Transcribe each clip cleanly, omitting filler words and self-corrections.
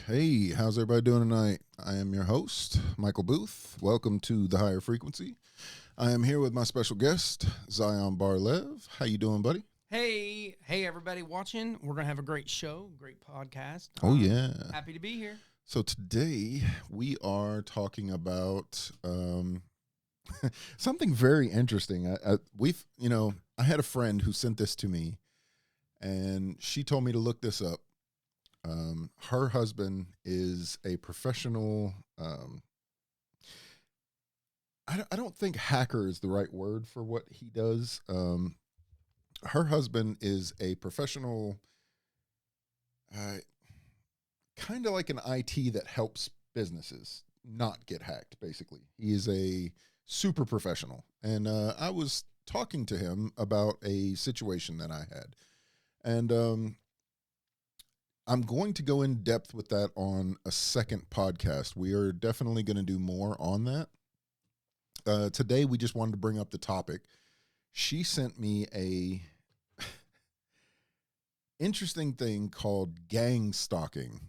Hey, how's everybody doing tonight? I am your host, Michael Booth. Welcome to The Higher Frequency. I am here with my special guest, Zion Barlev. How you doing, buddy? Hey, everybody watching. We're going to have a great show, great podcast. Oh, yeah. Happy to be here. So today we are talking about something very interesting. I had a friend who sent this to me, and she told me to look this up. Her husband is a professional. I don't think hacker is the right word for what he does. Her husband is a professional, kind of like an IT that helps businesses not get hacked, basically. He is a super professional. And I was talking to him about a situation that I had. And I'm going to go in depth with that on a second podcast. We are definitely going to do more on that. Today, we just wanted to bring up the topic. She sent me a interesting thing called gang stalking.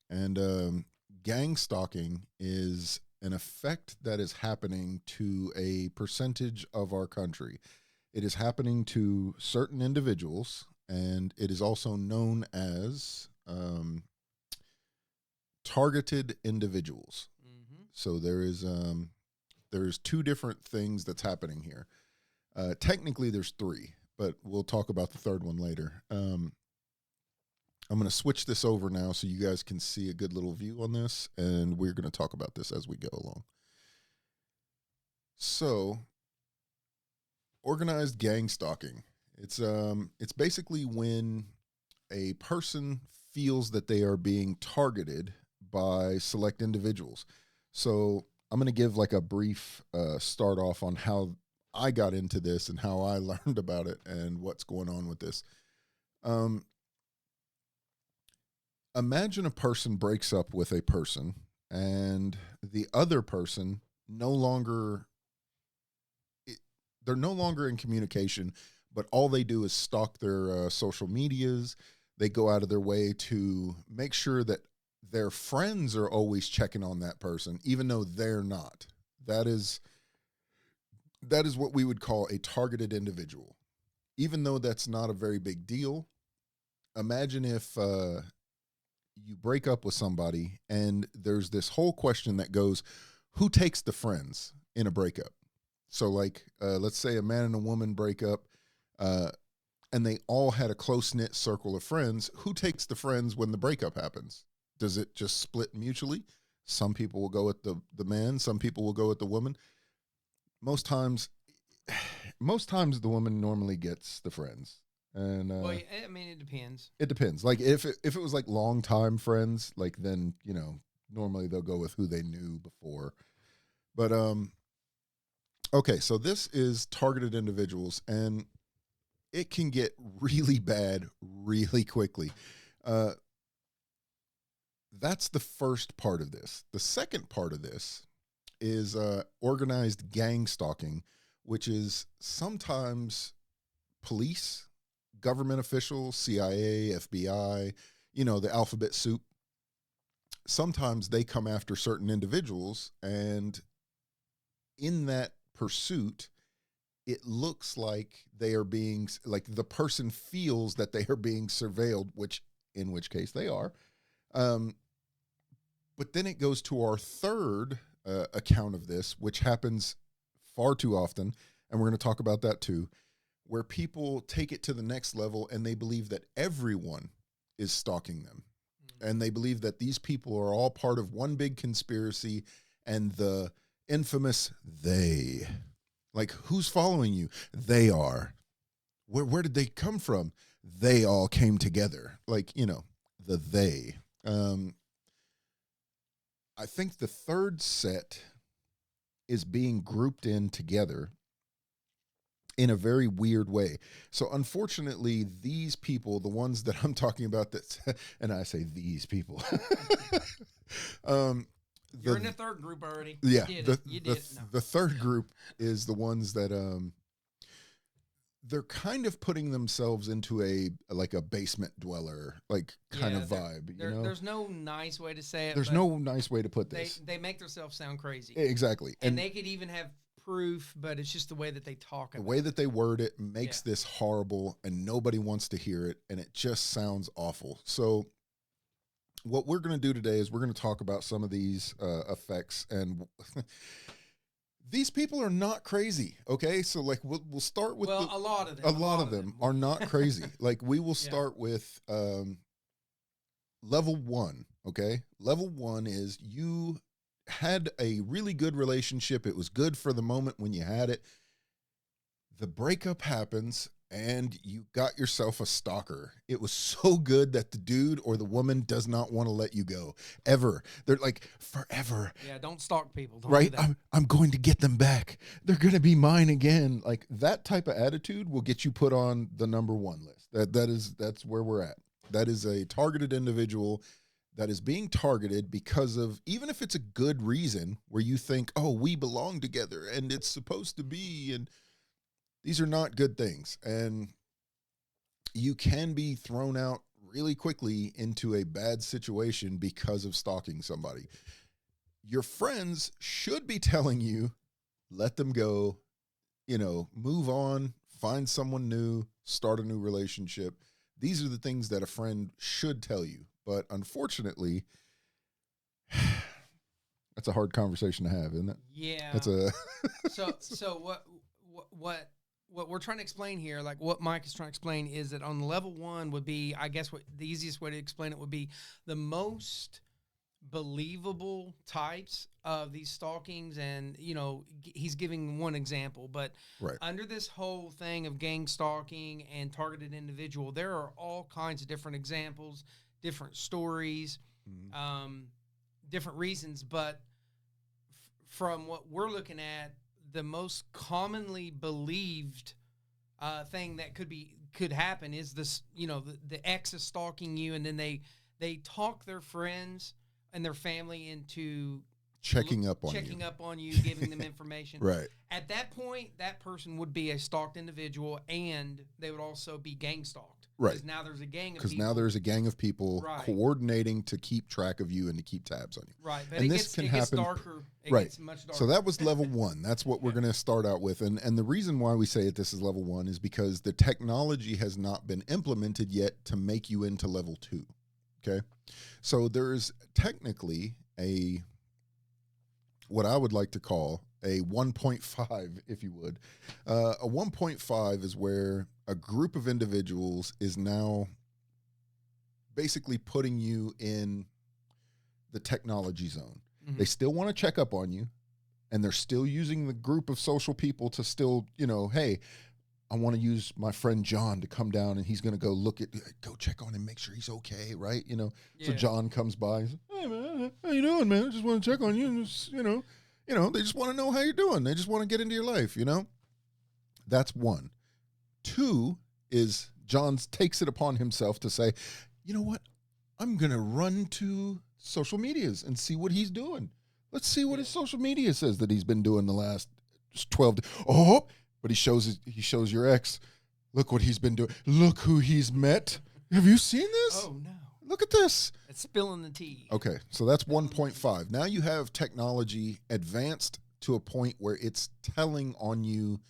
And gang stalking is an effect that is happening to a percentage of our country. It is happening to certain individuals, and it is also known as targeted individuals. Mm-hmm. So there's two different things that's happening here. Technically, there's three, but we'll talk about the third one later. I'm going to switch this over now so you guys can see a good little view on this, and we're going to talk about this as we go along. So, organized gang stalking. It's basically when a person feels that they are being targeted by select individuals. So, I'm going to give like a brief start off on how I got into this and how I learned about it and what's going on with this. Imagine a person breaks up with a person and the other person they're no longer in communication, but all they do is stalk their social medias. They go out of their way to make sure that their friends are always checking on that person, even though they're not. That is what we would call a targeted individual. Even though that's not a very big deal, imagine if you break up with somebody and there's this whole question that goes, who takes the friends in a breakup? So like, let's say a man and a woman break up, and they all had a close-knit circle of friends. Who takes the friends when the breakup happens? Does it just split mutually? Some people will go with the man, some people will go with the woman. Most times the woman normally gets the friends. And Well, I mean, it depends. it depends. Like if it was like longtime friends, like then, normally they'll go with who they knew before. But okay, so this is targeted individuals, and it can get really bad really quickly. That's the first part of this. The second part of this is organized gang stalking, which is sometimes police, government officials, CIA, FBI, the alphabet soup. Sometimes they come after certain individuals, and in that pursuit, it looks like they are being, like the person feels that they are being surveilled, in which case they are. But then it goes to our third account of this, which happens far too often, and we're going to talk about that too, where people take it to the next level and they believe that everyone is stalking them. And they believe that these people are all part of one big conspiracy, and the infamous they. Like, who's following you? They are. Where did they come from? They all came together. Like, the they. I think the third set is being grouped in together in a very weird way. So unfortunately, these people, the ones that I'm talking about, and I say these people, You're in the third group already. Yeah, You did it. the third group is the ones that they're kind of putting themselves into a basement dweller kind of vibe. There's no nice way to say it. There's no nice way to put this. They make themselves sound crazy. Exactly, and they could even have proof, but it's just the way that they talk. The way that they word it makes this horrible, and nobody wants to hear it, and it just sounds awful. So what we're going to do today is we're going to talk about some of these effects, and these people are not crazy. Okay, so we'll start with a lot of them. A lot of them are not crazy. We will start with level 1. Okay, level 1 is you had a really good relationship. It was good for the moment when you had it. The breakup happens and you got yourself a stalker. It was so good that the dude or the woman does not want to let you go ever. They're like, forever. Yeah, don't stalk people. Don't right? Do that. I'm going to get them back. They're going to be mine again. That type of attitude will get you put on the number 1 list. That's where we're at. That is a targeted individual that is being targeted because of, even if it's a good reason where you think, oh, we belong together and it's supposed to be, and these are not good things. And you can be thrown out really quickly into a bad situation because of stalking somebody. Your friends should be telling you, let them go, move on, find someone new, start a new relationship. These are the things that a friend should tell you. But unfortunately, that's a hard conversation to have, isn't it? Yeah. That's a So what we're trying to explain here, like what Mike is trying to explain, is that on level 1 would be, I guess, what the easiest way to explain it would be the most believable types of these stalkings. And he's giving one example, but under this whole thing of gang stalking and targeted individual, there are all kinds of different examples, different stories, different reasons. But from what we're looking at, the most commonly believed thing that could happen is this, the ex is stalking you, and then they talk their friends and their family into checking up on you, giving them information. Right. At that point, that person would be a stalked individual, and they would also be gang stalked. Right. Because now there's a gang of people. Because now there's a gang of people coordinating to keep track of you and to keep tabs on you. Right. But and it gets darker. It gets much darker. So that was level 1. That's what we're going to start out with. And the reason why we say this is level 1 is because the technology has not been implemented yet to make you into level 2. Okay. So there's technically what I would like to call a 1.5, if you would. A 1.5 is where a group of individuals is now basically putting you in the technology zone. Mm-hmm. They still want to check up on you, and they're still using the group of social people to still, hey, I want to use my friend John to come down, and he's going to go check on him, make sure he's okay, right? So John comes by, he's like, hey man, how you doing, man? I just want to check on you, and just, they just want to know how you're doing. They just want to get into your life, That's 1. 2 is John takes it upon himself to say, you know what? I'm going to run to social medias and see what he's doing. Let's see what his social media says that he's been doing the last 12 days. Oh, but he shows your ex. Look what he's been doing. Look who he's met. Have you seen this? Oh, no. Look at this. It's spilling the tea. Okay, so that's 1.5. Now you have technology advanced to a point where it's telling on you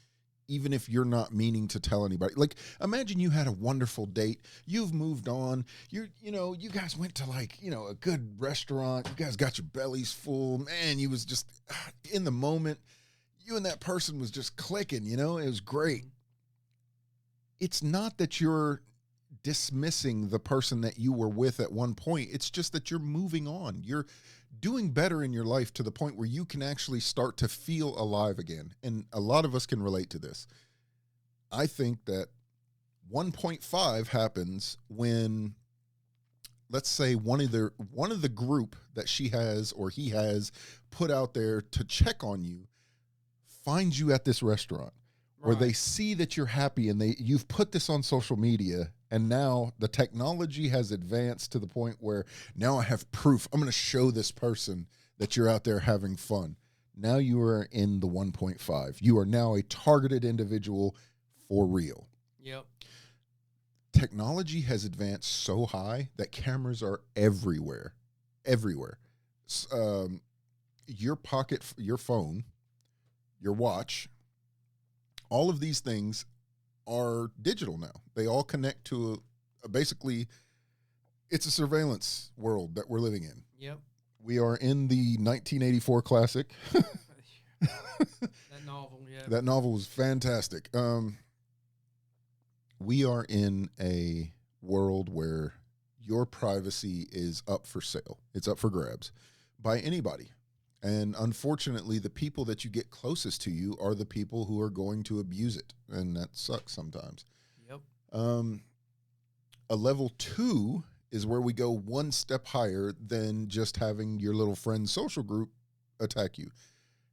even if you're not meaning to tell anybody. Imagine you had a wonderful date. You've moved on. You guys went to a good restaurant. You guys got your bellies full. Man, you was just in the moment. You and that person was just clicking, it was great. It's not that you're dismissing the person that you were with at one point. It's just that you're moving on. You're doing better in your life to the point where you can actually start to feel alive again. And a lot of us can relate to this. I think that 1.5 happens when, let's say, one of the group that she has or he has put out there to check on you finds you at this restaurant, or they see that you're happy and you've put this on social media, and now the technology has advanced to the point where now I have proof. I'm going to show this person that you're out there having fun. Now you are in the 1.5. You are now a targeted individual for real. Yep. Technology has advanced so high that cameras are everywhere. Everywhere. Your pocket, your phone, your watch, all of these things are digital now. They all connect to basically, it's a surveillance world that we're living in. Yep. We are in the 1984 classic. That novel, yeah. That novel was fantastic. We are in a world where your privacy is up for sale. It's up for grabs by anybody. And unfortunately, the people that you get closest to you are the people who are going to abuse it. And that sucks sometimes. Yep. A level 2 is where we go one step higher than just having your little friend social group attack you.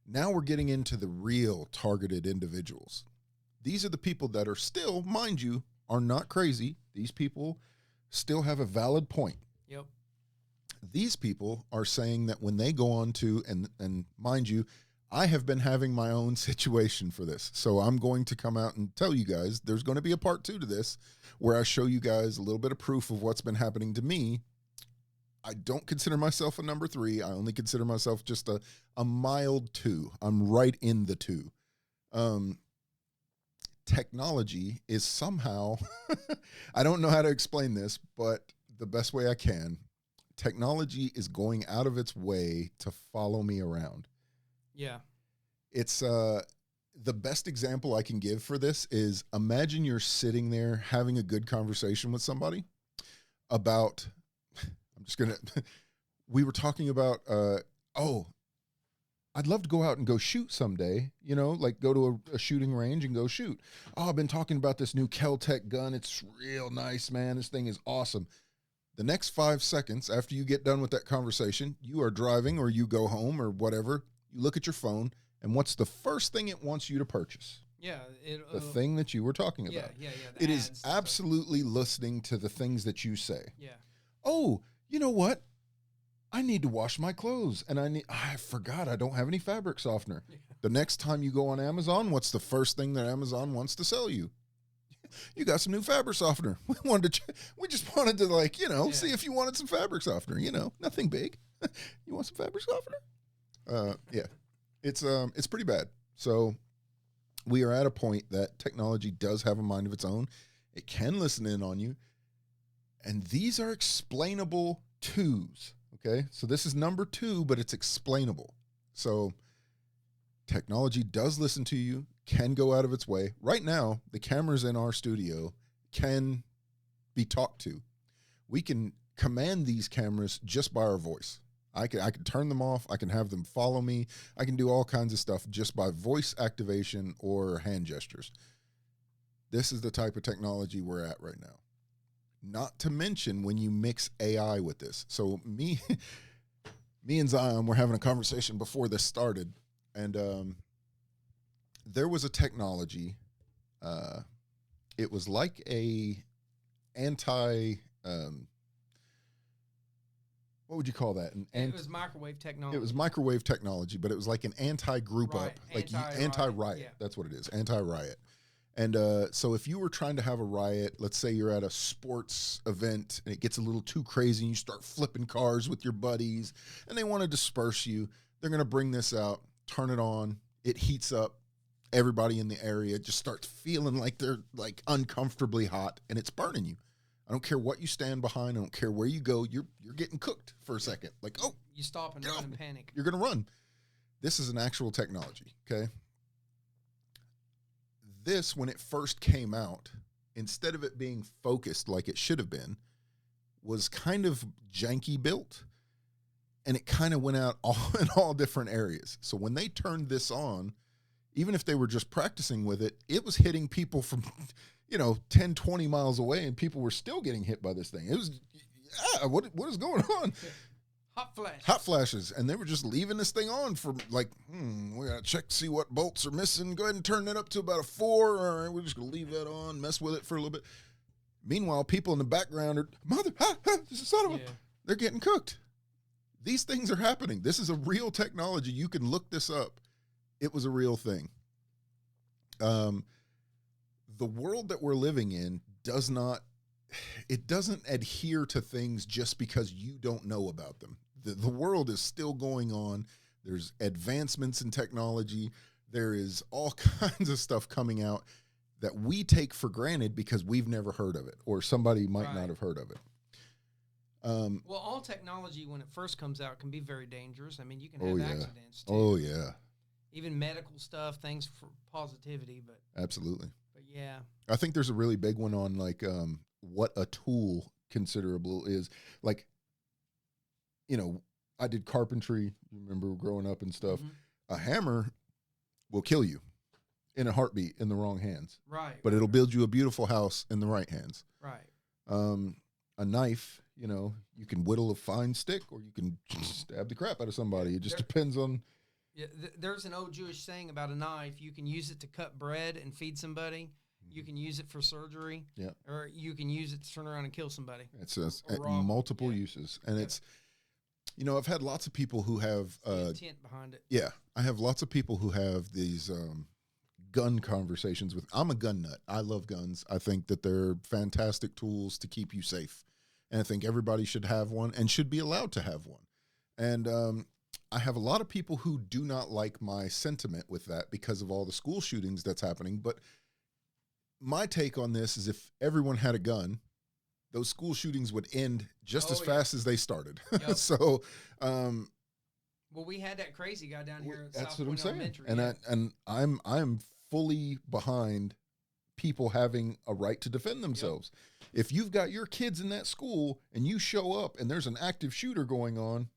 Now we're getting into the real targeted individuals. These are the people that are still, mind you, are not crazy. These people still have a valid point. Yep. These people are saying that when they go on to, and mind you, I have been having my own situation for this. So I'm going to come out and tell you guys there's going to be a part 2 to this where I show you guys a little bit of proof of what's been happening to me. I don't consider myself a number 3. I only consider myself just a mild 2. I'm right in the 2. Technology is somehow, I don't know how to explain this, but the best way I can, technology is going out of its way to follow me around. Yeah. It's the best example I can give for this is imagine you're sitting there having a good conversation with somebody about, we were talking about, I'd love to go out and go shoot someday, like go to a shooting range and go shoot. Oh, I've been talking about this new Kel-Tec gun. It's real nice, man. This thing is awesome. The next 5 seconds after you get done with that conversation, you are driving or you go home or whatever. You look at your phone, and what's the first thing it wants you to purchase? Yeah. The thing that you were talking about. Yeah. It is absolutely listening to the things that you say. Yeah. Oh, you know what? I need to wash my clothes, and I forgot I don't have any fabric softener. Yeah. The next time you go on Amazon, what's the first thing that Amazon wants to sell you? You got some new fabric softener. We just wanted to see if you wanted some fabric softener. Nothing big. You want some fabric softener? Yeah, it's pretty bad. So we are at a point that technology does have a mind of its own. It can listen in on you, and these are explainable 2s. Okay, so this is number 2, but it's explainable. So technology does listen to you, can go out of its way. Right now, the cameras in our studio can be talked to. We can command these cameras just by our voice. I can turn them off. I can have them follow me. I can do all kinds of stuff just by voice activation or hand gestures. This is the type of technology we're at right now. Not to mention when you mix AI with this. So me and Zion were having a conversation before this started, and there was a technology. It was like a anti. What would you call that? It was microwave technology. It was microwave technology, but it was like an anti-group Right. up, like Anti-riot. anti-riot. Yeah. That's what it is, anti-riot. And so if you were trying to have a riot, let's say you're at a sports event and it gets a little too crazy and you start flipping cars with your buddies and they want to disperse you, they're going to bring this out, turn it on, it heats up. Everybody in the area just starts feeling like they're like uncomfortably hot and it's burning you. I don't care what you stand behind. I don't care where you go. You're getting cooked for a second. Like, oh, you stop and run and panic. You're going to run. This is an actual technology, okay? This, when it first came out, instead of it being focused like it should have been, was kind of janky built, and it kind of went out in all different areas. So when they turned this on, even if they were just practicing with it, it was hitting people from 10, 20 miles away, and people were still getting hit by this thing. It was, what is going on? Hot flashes. And they were just leaving this thing on for like, we got to check to see what bolts are missing. Go ahead and turn that up to about a 4. All right, we're just going to leave that on, mess with it for a little bit. Meanwhile, people in the background are, they're getting cooked. These things are happening. This is a real technology. You can look this up. It was a real thing. the world that we're living in doesn't adhere to things just because you don't know about them. The world is still going on. There's advancements in technology. There is all kinds of stuff coming out that we take for granted because we've never heard of it, or somebody might not have heard of it. Well, all technology, when it first comes out, can be very dangerous. I mean, you can have accidents, too. Oh, yeah. Even medical stuff, things for positivity. But absolutely. But, yeah. I think there's a really big one on, like, what a tool considerable is. Like, you know, I did carpentry, you remember growing up and stuff. A hammer will kill you in a heartbeat in the wrong hands. Right. But it'll build you a beautiful house in the right hands. Right. A knife, you know, you can whittle a fine stick or you can stab the crap out of somebody. It just depends on. Yeah, there's an old Jewish saying about a knife. You can use it to cut bread and feed somebody. You can use it for surgery. Yeah. Or you can use it to turn around and kill somebody. It's multiple uses. And it's, you know, I've had lots of people who have the intent behind it. Yeah. I have lots of people who have these gun conversations with. I'm a gun nut. I love guns. I think that they're fantastic tools to keep you safe. And I think everybody should have one and should be allowed to have one. And I have a lot of people who do not like my sentiment with that because of all the school shootings that's happening. But my take on this is if everyone had a gun, those school shootings would end just as fast as they started. Yep. So, well, we had that crazy guy down here at that's South what I'm Point saying. Elementary. And I'm fully behind people having a right to defend themselves. Yep. If you've got your kids in that school and you show up and there's an active shooter going on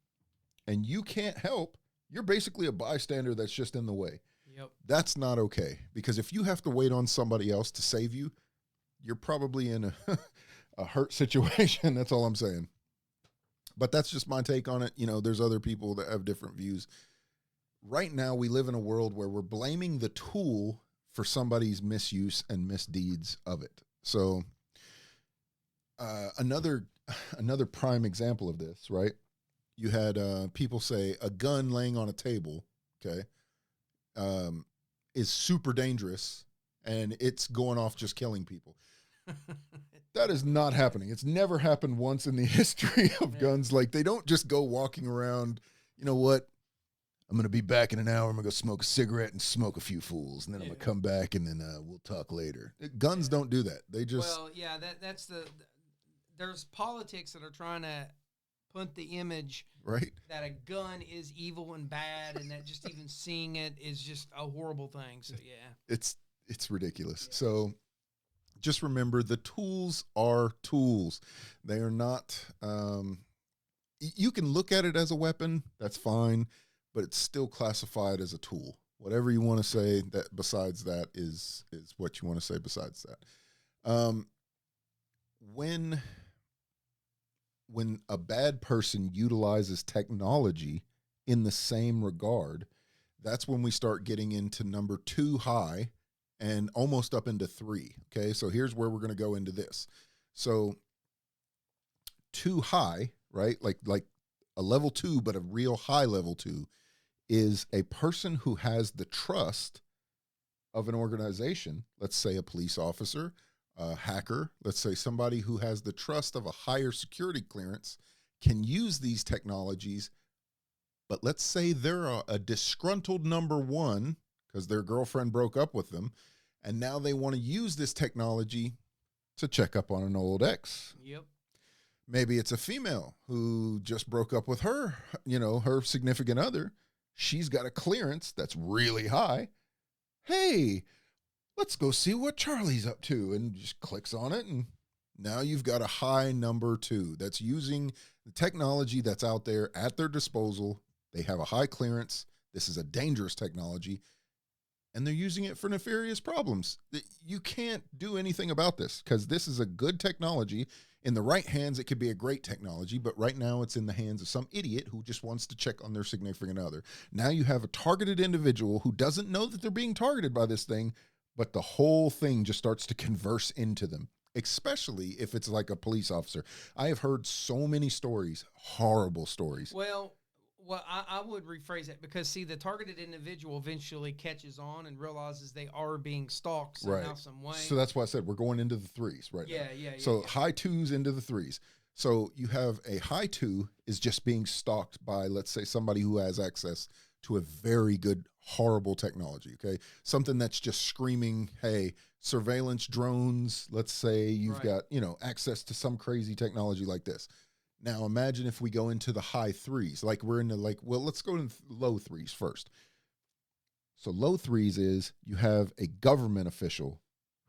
and you can't help, you're basically a bystander that's just in the way. Yep. That's not okay, because if you have to wait on somebody else to save you, you're probably in a hurt situation. That's all I'm saying. But that's just my take on it. You know, there's other people that have different views. Right now, we live in a world where we're blaming the tool for somebody's misuse and misdeeds of it. So another prime example of this, right? You had people say a gun laying on a table, okay, is super dangerous, and it's going off just killing people. That is not happening. It's never happened once in the history of guns. Like, they don't just go walking around, you know what, I'm going to be back in an hour. I'm going to go smoke a cigarette and smoke a few fools, and then I'm going to come back, and then we'll talk later. Guns don't do that. They just... Well, yeah, that's there's politics that are trying to put the image that a gun is evil and bad, and that just even seeing it is just a horrible thing. So, yeah. It's ridiculous. Yeah. So just remember, the tools are tools. They are not... you can look at it as a weapon. That's fine. But it's still classified as a tool. Whatever you want to say that besides that is what you want to say besides that. When a bad person utilizes technology in the same regard, that's when we start getting into number 2 high and almost up into 3. Okay, so here's where we're going to go into this. So 2 high, right? Like a level 2, but a real high level 2, is a person who has the trust of an organization. Let's say a police officer, a hacker, let's say somebody who has the trust of a higher security clearance, can use these technologies. But let's say they're a disgruntled number 1 because their girlfriend broke up with them, and now they want to use this technology to check up on an old ex. Yep. Maybe it's a female who just broke up with her, you know, her significant other. She's got a clearance that's really high. Hey, let's go see what Charlie's up to, and just clicks on it, and now you've got a high number 2 that's using the technology that's out there at their disposal. They have a high clearance. This is a dangerous technology, and they're using it for nefarious problems. You can't do anything about this because this is a good technology. In the right hands, it could be a great technology, but right now it's in the hands of some idiot who just wants to check on their significant other. Now you have a targeted individual who doesn't know that they're being targeted by this thing, but the whole thing just starts to converse into them, especially if it's like a police officer. I have heard so many stories, horrible stories. Well, Well, I would rephrase it because see, the targeted individual eventually catches on and realizes they are being stalked somehow, Right. some way. So that's why I said we're going into the threes right now. Yeah. So high twos into the threes. So you have a high two is just being stalked by, let's say, somebody who has access to a very good, horrible technology. Okay. Something that's just screaming, hey, surveillance drones. Let's say you've Right. got, access to some crazy technology like this. Now imagine if we go into the high threes, like we're in the let's go to low threes first. So low threes is you have a government official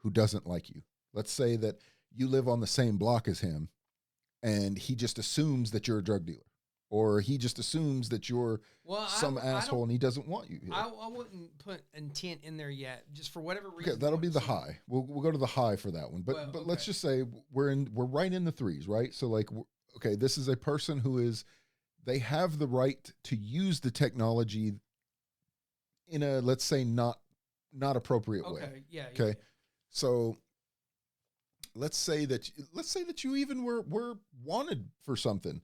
who doesn't like you. Let's say that you live on the same block as him and he just assumes that you're a drug dealer or he just assumes that you're some asshole and he doesn't want you here. I wouldn't put intent in there yet, just for whatever reason. Okay, that'll be the high. We'll go to the high for that one. But okay. Let's just say we're right in the threes, right? So like, okay, this is a person who they have the right to use the technology in a, let's say, not appropriate way. Yeah. Okay. Yeah. So let's say that you even were wanted for something.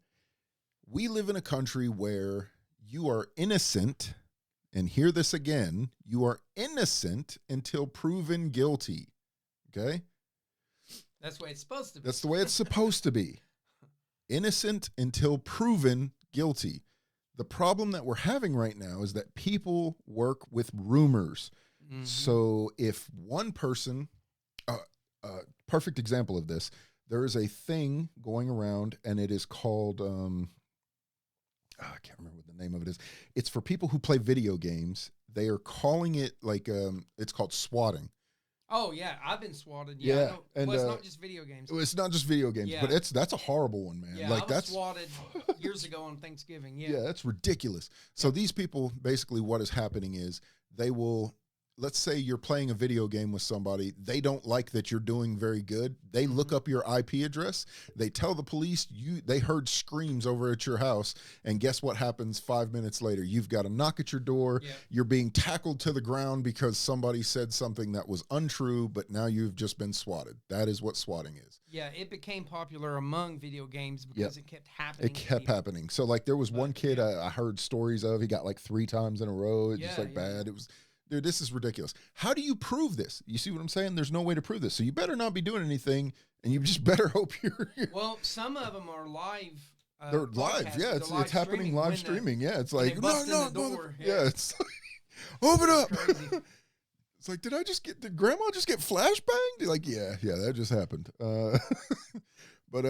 We live in a country where you are innocent, and hear this again, you are innocent until proven guilty. Okay? That's the way it's supposed to be. That's the way it's supposed to be. Innocent until proven guilty. The problem that we're having right now is that people work with rumors. Mm-hmm. So if one person, perfect example of this, there is a thing going around and it is called, I can't remember what the name of it is. It's for people who play video games. They are calling it it's called swatting. Oh yeah, I've been swatted. Yeah, and it's not just video games. It's not just video games, but that's a horrible one, man. Yeah, I was swatted years ago on Thanksgiving. Yeah, that's ridiculous. So these people, basically, what is happening is they will. Let's say you're playing a video game with somebody. They don't like that you're doing very good. They look up your IP address. They tell the police they heard screams over at your house. And guess what happens 5 minutes later? You've got a knock at your door. Yeah. You're being tackled to the ground because somebody said something that was untrue, but now you've just been swatted. That is what swatting is. Yeah, it became popular among video games because it kept happening. It kept happening. So like there was one kid I heard stories of. He got like 3 times in a row. It's just bad. It was... Dude, this is ridiculous. How do you prove this? You see what I'm saying? There's no way to prove this. So you better not be doing anything, and you just better hope you're... Well, some of them are live. They're live. Yeah, it's happening live streaming. Yeah, it's like, no. Yeah, it's like, open up. It's like, did Grandma just get flashbanged? Like, yeah, that just happened. But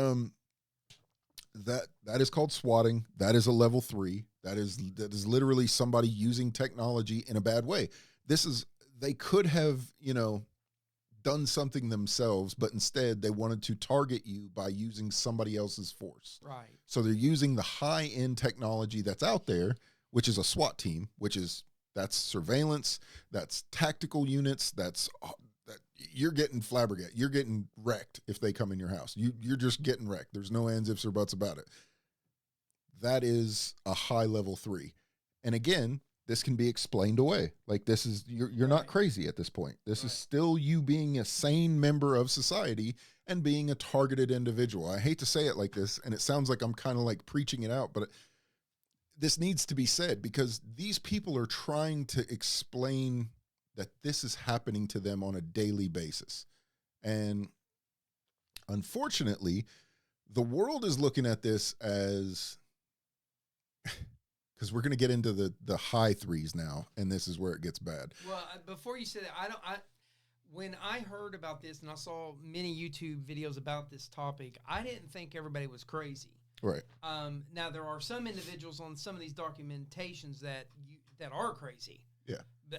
that is called swatting. That is a level 3. That is literally somebody using technology in a bad way. They could have, done something themselves, but instead they wanted to target you by using somebody else's force. Right. So they're using the high-end technology that's out there, which is a SWAT team, that's surveillance, that's tactical units, that you're getting flabbergasted. You're getting wrecked if they come in your house. You're just getting wrecked. There's no ands, ifs, or buts about it. That is a high level 3. And again, this can be explained away. Like this is, you're not crazy at this point. This is still you being a sane member of society and being a targeted individual. I hate to say it like this, and it sounds like I'm kind of like preaching it out, but this needs to be said because these people are trying to explain that this is happening to them on a daily basis. And unfortunately, the world is looking at this as... Because we're going to get into the high 3s now, and this is where it gets bad. Well, before you say that, when I heard about this and I saw many YouTube videos about this topic, I didn't think everybody was crazy. Right. Now there are some individuals on some of these documentations that are crazy. Yeah.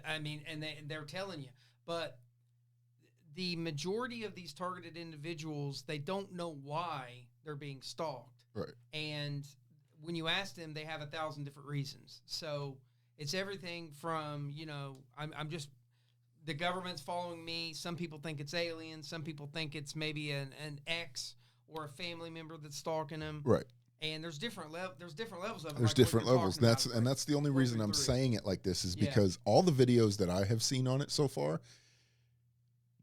I mean, and they're telling you, but the majority of these targeted individuals, they don't know why they're being stalked. Right. And when you ask them, they have 1,000 different reasons. So it's everything from, I'm just, the government's following me. Some people think it's aliens. Some people think it's maybe an ex or a family member that's stalking them. Right. And there's different levels of it. There's different levels. That's the only reason I'm saying it like this is because all the videos that I have seen on it so far,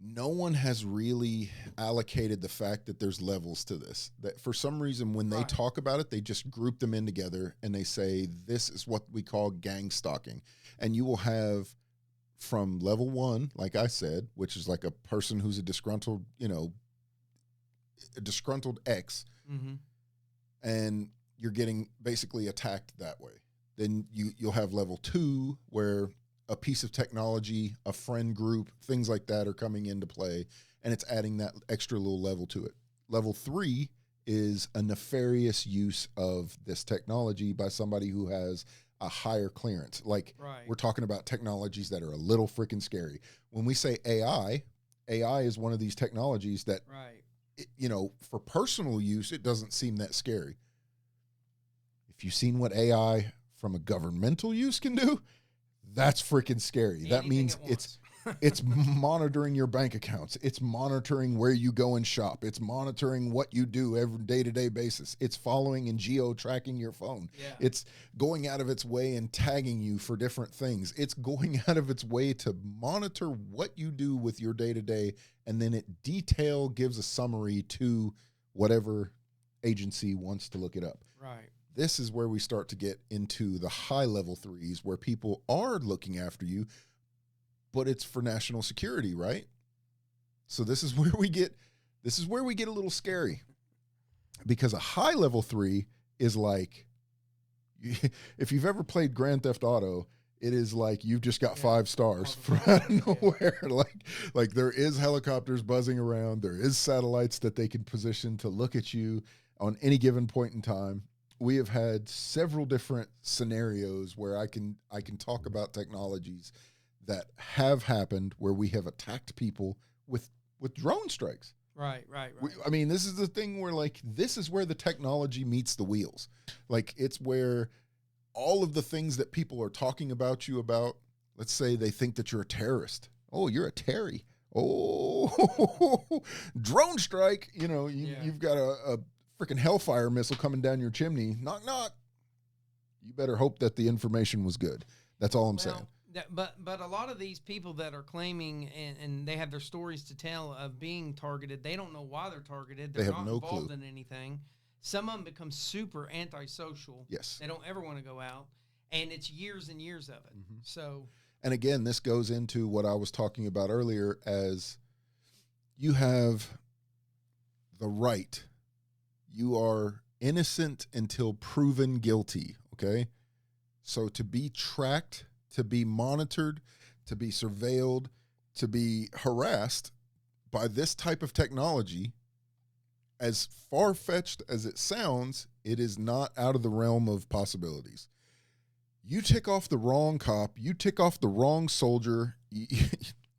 no one has really allocated the fact that there's levels to this. That for some reason, when they talk about it, they just group them in together and they say, this is what we call gang stalking. And you will have from level 1, like I said, which is like a person who's a disgruntled, a disgruntled ex, and you're getting basically attacked that way. Then you'll have level 2 where a piece of technology, a friend group, things like that are coming into play, and it's adding that extra little level to it. Level 3 is a nefarious use of this technology by somebody who has a higher clearance. Like we're talking about technologies that are a little freaking scary. When we say AI is one of these technologies that, for personal use, it doesn't seem that scary. If you've seen what AI from a governmental use can do, that's freaking scary. Anything that means it's monitoring your bank accounts. It's monitoring where you go and shop. It's monitoring what you do every day-to-day basis. It's following and geo-tracking your phone. Yeah. It's going out of its way and tagging you for different things. It's going out of its way to monitor what you do with your day-to-day, and then it gives a summary to whatever agency wants to look it up. Right. This is where we start to get into the high level 3s where people are looking after you, but it's for national security, right? So this is where we get a little scary, because a high level 3 is like, if you've ever played Grand Theft Auto, it is like you've just got 5 stars from out of nowhere. Like there is helicopters buzzing around. There is satellites that they can position to look at you on any given point in time. We have had several different scenarios where I can talk about technologies that have happened where we have attacked people with drone strikes. Right. I mean, this is the thing where, like, this is where the technology meets the wheels. Like, it's where all of the things that people are talking about you about, let's say they think that you're a terrorist. Oh, you're a Terry. Oh, drone strike. You've got a freaking Hellfire missile coming down your chimney. Knock, knock. You better hope that the information was good. That's all I'm saying. But a lot of these people that are claiming and they have their stories to tell of being targeted, they don't know why they're targeted. They're not involved in anything. Some of them become super antisocial. Yes. They don't ever want to go out, and it's years and years of it. Mm-hmm. So, and again, this goes into what I was talking about earlier, as you have the right. You are innocent until proven guilty, okay? So to be tracked, to be monitored, to be surveilled, to be harassed by this type of technology, as far-fetched as it sounds, it is not out of the realm of possibilities. You tick off the wrong cop, you tick off the wrong soldier,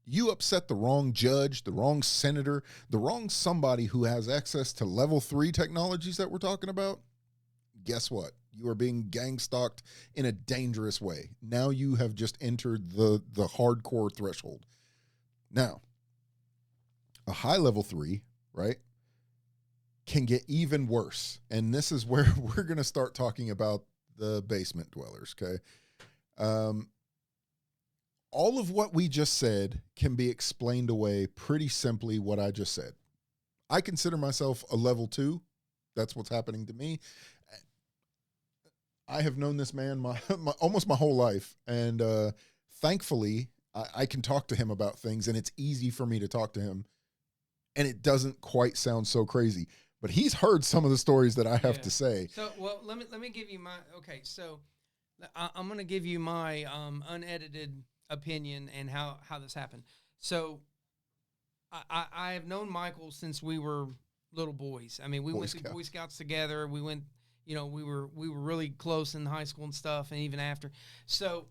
you upset the wrong judge, the wrong senator, the wrong somebody who has access to level 3 technologies that we're talking about. Guess what? You are being gang stalked in a dangerous way. Now you have just entered the hardcore threshold. Now, a high level 3, right, can get even worse. And this is where we're going to start talking about the basement dwellers, okay? All of what we just said can be explained away pretty simply what I just said. I consider myself a level 2. That's what's happening to me. I have known this man almost my whole life. And thankfully, I can talk to him about things, and it's easy for me to talk to him. And it doesn't quite sound so crazy. But he's heard some of the stories that I have to say. So, well, let me give you my, okay, so I'm going to give you my unedited opinion and how this happened. So I have known Michael since we were little boys. I mean, we went to Boy Scouts together. We went, we were really close in high school and stuff, and even after. So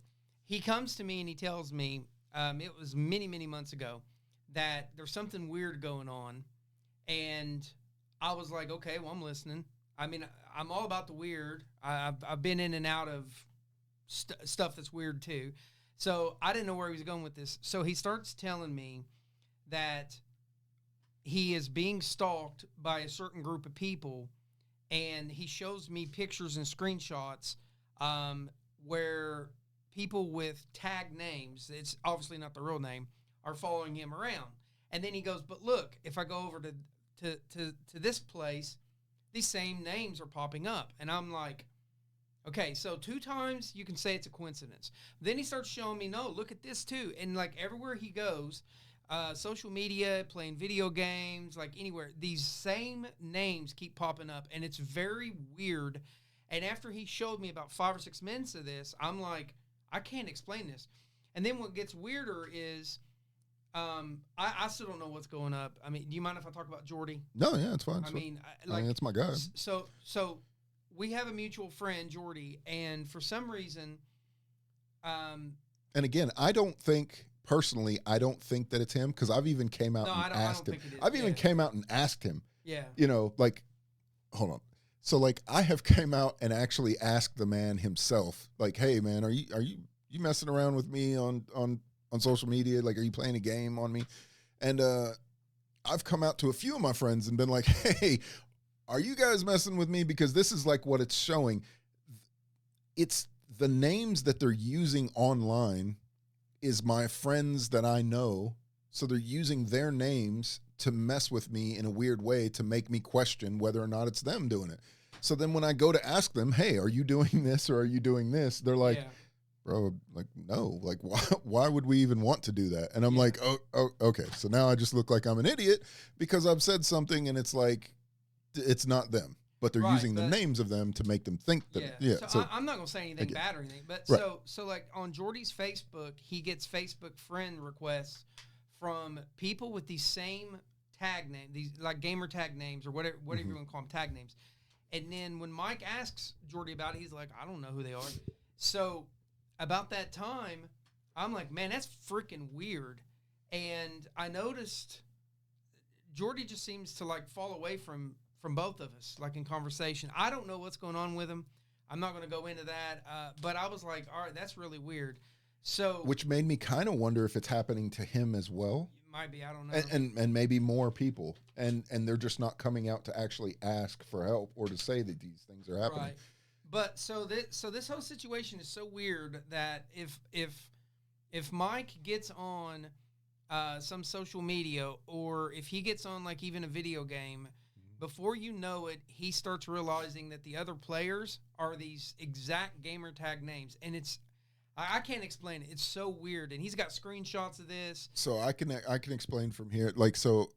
he comes to me and he tells me, it was many, many months ago, that there's something weird going on. And I was like, okay, well, I'm listening. I mean, I'm all about the weird. I've been in and out of stuff that's weird too. So I didn't know where he was going with this. So he starts telling me that he is being stalked by a certain group of people, and he shows me pictures and screenshots where people with tag names, it's obviously not the real name, are following him around. And then he goes, but look, if I go over to this place, these same names are popping up. And I'm like, okay, so 2 times you can say it's a coincidence. Then he starts showing me, no, look at this too. And like everywhere he goes, social media, playing video games, like anywhere, these same names keep popping up. And it's very weird. And after he showed me about 5 or 6 minutes of this, I'm like, I can't explain this. And then what gets weirder is I still don't know what's going up. I mean, do you mind if I talk about Jordy? No, yeah, it's fine. I mean, that's my guy. So we have a mutual friend, Jordy, and for some reason, and again, I don't think that it's him, because I've even came out and asked him. I've even came out and asked him. Yeah. You know, like, hold on. So like, I have came out and actually asked the man himself, like, hey man, are you messing around with me on social media? Like, are you playing a game on me? And I've come out to a few of my friends and been like, hey, are you guys messing with me? Because this is like what it's showing. It's the names that they're using online is my friends that I know. So they're using their names to mess with me in a weird way to make me question whether or not it's them doing it. So then when I go to ask them, hey, are you doing this or are you doing this? They're like, bro, like, no, like, why would we even want to do that? And I'm like, oh, okay. So now I just look like I'm an idiot because I've said something and it's like, it's not them, but they're using the names of them to make them think that. So I'm not going to say anything bad or anything, but so like on Jordy's Facebook, he gets Facebook friend requests from people with these same tag name, these like gamer tag names or whatever you want to call them, tag names. And then when Mike asks Jordy about it, he's like, I don't know who they are. So about that time, I'm like, man, that's freaking weird. And I noticed Jordy just seems to like fall away from both of us, like in conversation. I don't know what's going on with him. I'm not going to go into that. But I was like, all right, that's really weird. So, which made me kind of wonder if it's happening to him as well. Might be, I don't know. And maybe more people, and they're just not coming out to actually ask for help or to say that these things are happening. Right. But so this whole situation is so weird that if Mike gets on some social media, or if he gets on like even a video game, before you know it, he starts realizing that the other players are these exact gamer tag names, and I can't explain it. It's so weird, and he's got screenshots of this. So I can explain from here, like so.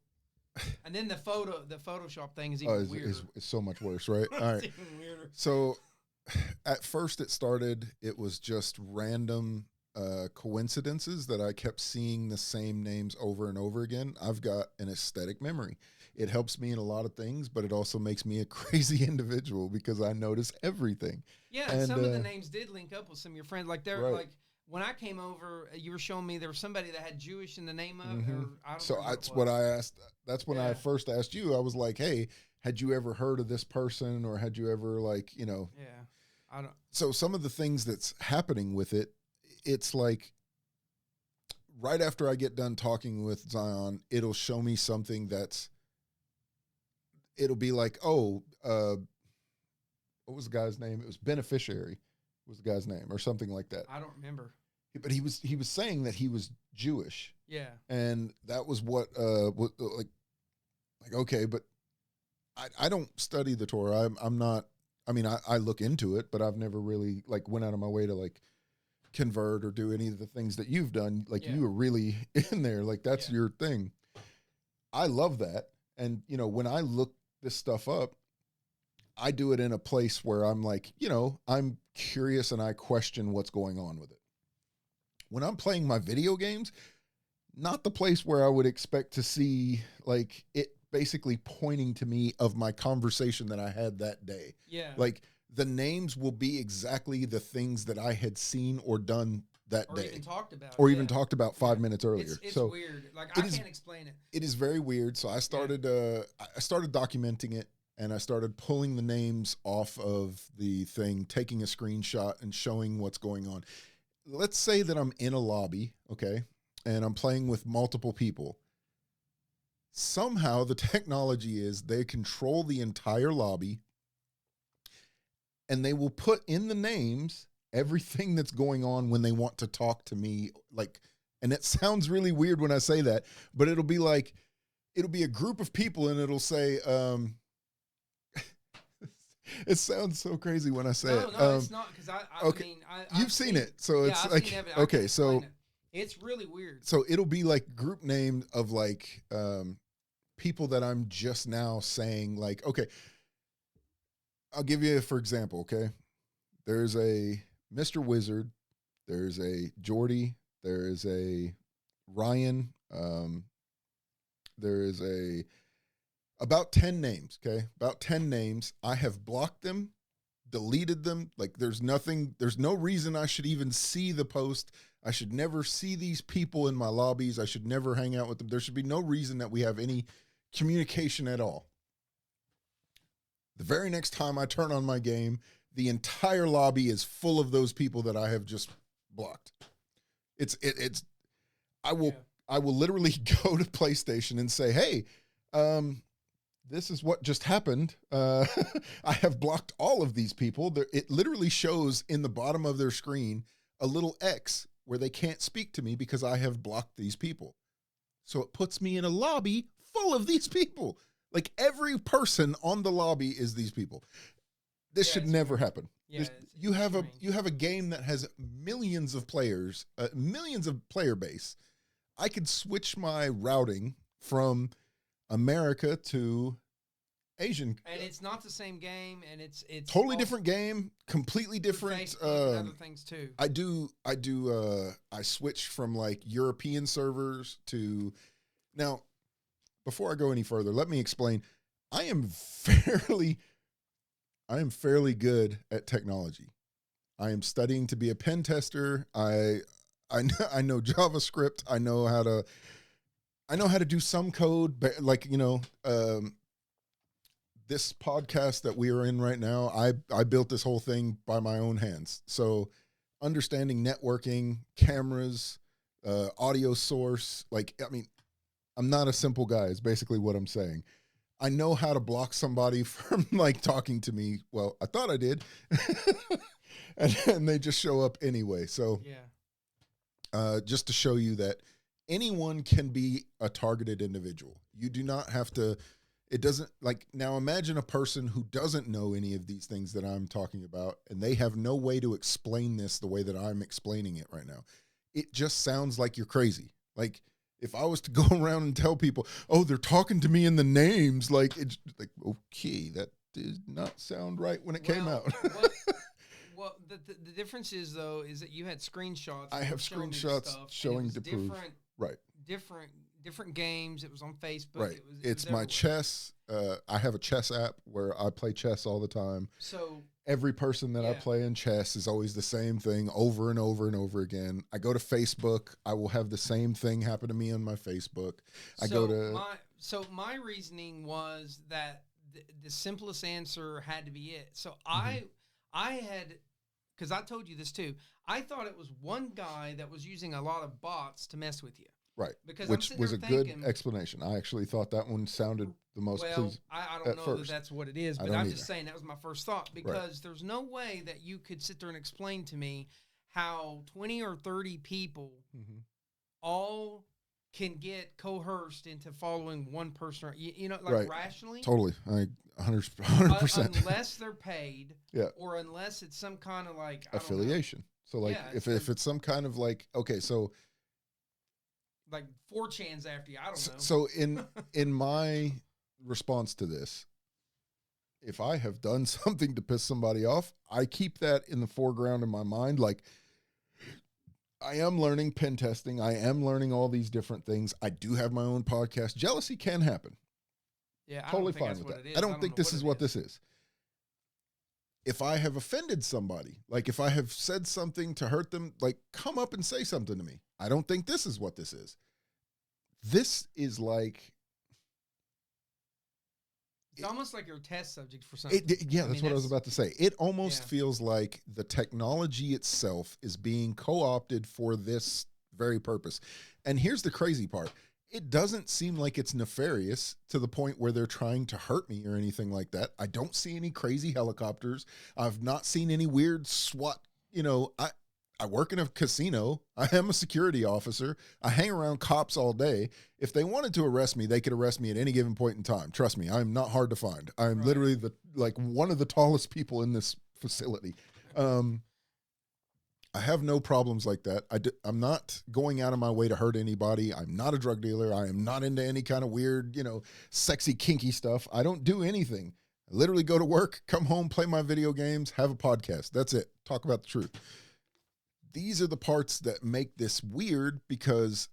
And then the Photoshop thing is even weirder. Is so much worse, right? All right. It's even weirder. So at first it was just random coincidences that I kept seeing the same names over and over again. I've got an aesthetic memory. It helps me in a lot of things, but it also makes me a crazy individual because I notice everything. Yeah, and some of the names did link up with some of your friends. Like they're like when I came over, you were showing me there was somebody that had Jewish in the name of. Or I don't so that's what I asked. That's when I first asked you. I was like, hey, had you ever heard of this person, or had you ever like, you know? Yeah, I don't. So some of the things that's happening with it, it's like right after I get done talking with Zion, it'll show me something it'll be like, oh, what was the guy's name? It was Beneficiary was the guy's name or something like that. I don't remember. But he was saying that he was Jewish. Yeah. And that was what like okay, but I don't study the Torah. I'm not, I mean, I look into it, but I've never really like went out of my way to like convert or do any of the things that you've done. Like you were really in there. Like that's your thing. I love that. And, you know, when I look this stuff up, I do it in a place where I'm like, you know, I'm curious and I question what's going on with it. When I'm playing my video games, not the place where I would expect to see like it basically pointing to me of my conversation that I had that day. Yeah. Like the names will be exactly the things that I had seen or done that day. Or even talked about 5 minutes earlier. It's so weird. Like I can't explain it. It is very weird. So I started documenting it, and I started pulling the names off of the thing, taking a screenshot and showing what's going on. Let's say that I'm in a lobby, okay, and I'm playing with multiple people. Somehow the technology is they control the entire lobby, and they will put in the names everything that's going on when they want to talk to me, like And it sounds really weird when I say that, but it'll be like, it'll be a group of people and it'll say, it sounds so crazy when I say No, it. no, it's not because Okay. I mean, You've I've seen it. So yeah, it's I've like, seen it. I okay, can't explain it. It's really weird. so it'll be like group name of like, people that I'm just now saying like, okay, I'll give you, for example, okay, there's a Mr. Wizard, there's a Jordy, there is a Ryan, there is a about 10 names, okay? About 10 names. I have blocked them, deleted them. Like there's nothing, there's no reason I should even see the post. I should never see these people in my lobbies. I should never hang out with them. There should be no reason that we have any communication at all. The very next time I turn on my game, the entire lobby is full of those people that I have just blocked. It's I will Yeah. I will literally go to PlayStation and say, "Hey, this is what just happened. I have blocked all of these people." It literally shows in the bottom of their screen a little X where they can't speak to me because I have blocked these people. So it puts me in a lobby full of these people. Like every person on the lobby is these people. This Yeah, should it's never weird. happen. Yeah, This- it's you have strange. a game that has millions of players, millions of player base. I could switch my routing from America to Asian. And it's not the same game, and it's Totally also different game, completely through different. Facebook and other things too. I switch from like European servers to now. Before I go any further, let me explain. I am fairly good at technology. I am studying to be a pen tester. I know JavaScript. I know how to do some code, but like, this podcast that we are in right now, I built this whole thing by my own hands. So understanding networking, cameras, audio source, like, I mean, I'm not a simple guy is basically what I'm saying. I know how to block somebody from like talking to me. Well, I thought I did. And they just show up anyway. So Yeah. just to show you that anyone can be a targeted individual. You do not have to, it doesn't like, now imagine a person who doesn't know any of these things that I'm talking about, and they have no way to explain this the way that I'm explaining it right now. It just sounds like you're crazy. Like if I was to go around and tell people, oh, they're talking to me in the names, like it's like, okay, that did not sound right when it came out. Well, the difference is though is that you had screenshots. I that have were showing me the screenshots stuff, and it showing was to prove. Right. different games. It was on Facebook. Right. It It's was my everywhere. chess. I have a chess app where I play chess all the time. So Every person that I Yeah. play in chess is always the same thing over and over and over again. I go to Facebook. I will have the same thing happen to me on my Facebook. I go to my reasoning was that the simplest answer had to be it. So Mm-hmm. I had because I told you this too. I thought it was one guy that was using a lot of bots to mess with you. right, Because I'm which sitting was a there good thinking, explanation. I actually thought that one sounded the most well, pleasing. I at don't know that first. that's what it is, I but don't I'm just either. saying that was my first thought because there's no way that you could sit there and explain to me how 20 or 30 people Mm-hmm. all can get coerced into following one person, like Right. rationally, Totally, 100%. unless they're paid, Yeah. or unless it's some kind of like I don't know, Affiliation. So like, Yeah, if it's some kind of like, okay, so like 4chan's after you. I don't know. so in my response to this, if I have done something to piss somebody off, I keep that in the foreground in my mind. Like, I am learning pen testing. I am learning all these different things. I do have my own podcast. Jealousy can happen. Yeah, I Totally don't think fine that's with what that. it is. I don't think know this is what this is. If I have offended somebody, like if I have said something to hurt them, like come up and say something to me. I don't think this is what this is. This is like, It's almost like you're a test subject for something. yeah, I that's mean, what I was about to say. It almost Yeah. feels like the technology itself is being co-opted for this very purpose. And here's the crazy part. It doesn't seem like it's nefarious to the point where they're trying to hurt me or anything like that. I don't see any crazy helicopters. I've not seen any weird SWAT, I work in a casino. I am a security officer. I hang around cops all day. If they wanted to arrest me, they could arrest me at any given point in time. Trust me, I'm not hard to find. I'm Right. literally one of the tallest people in this facility. I have no problems like that. I'm not going out of my way to hurt anybody. I'm not a drug dealer. I am not into any kind of weird, sexy, kinky stuff. I don't do anything. I literally go to work, come home, play my video games, have a podcast. That's it. Talk about the truth. These are the parts that make this weird, because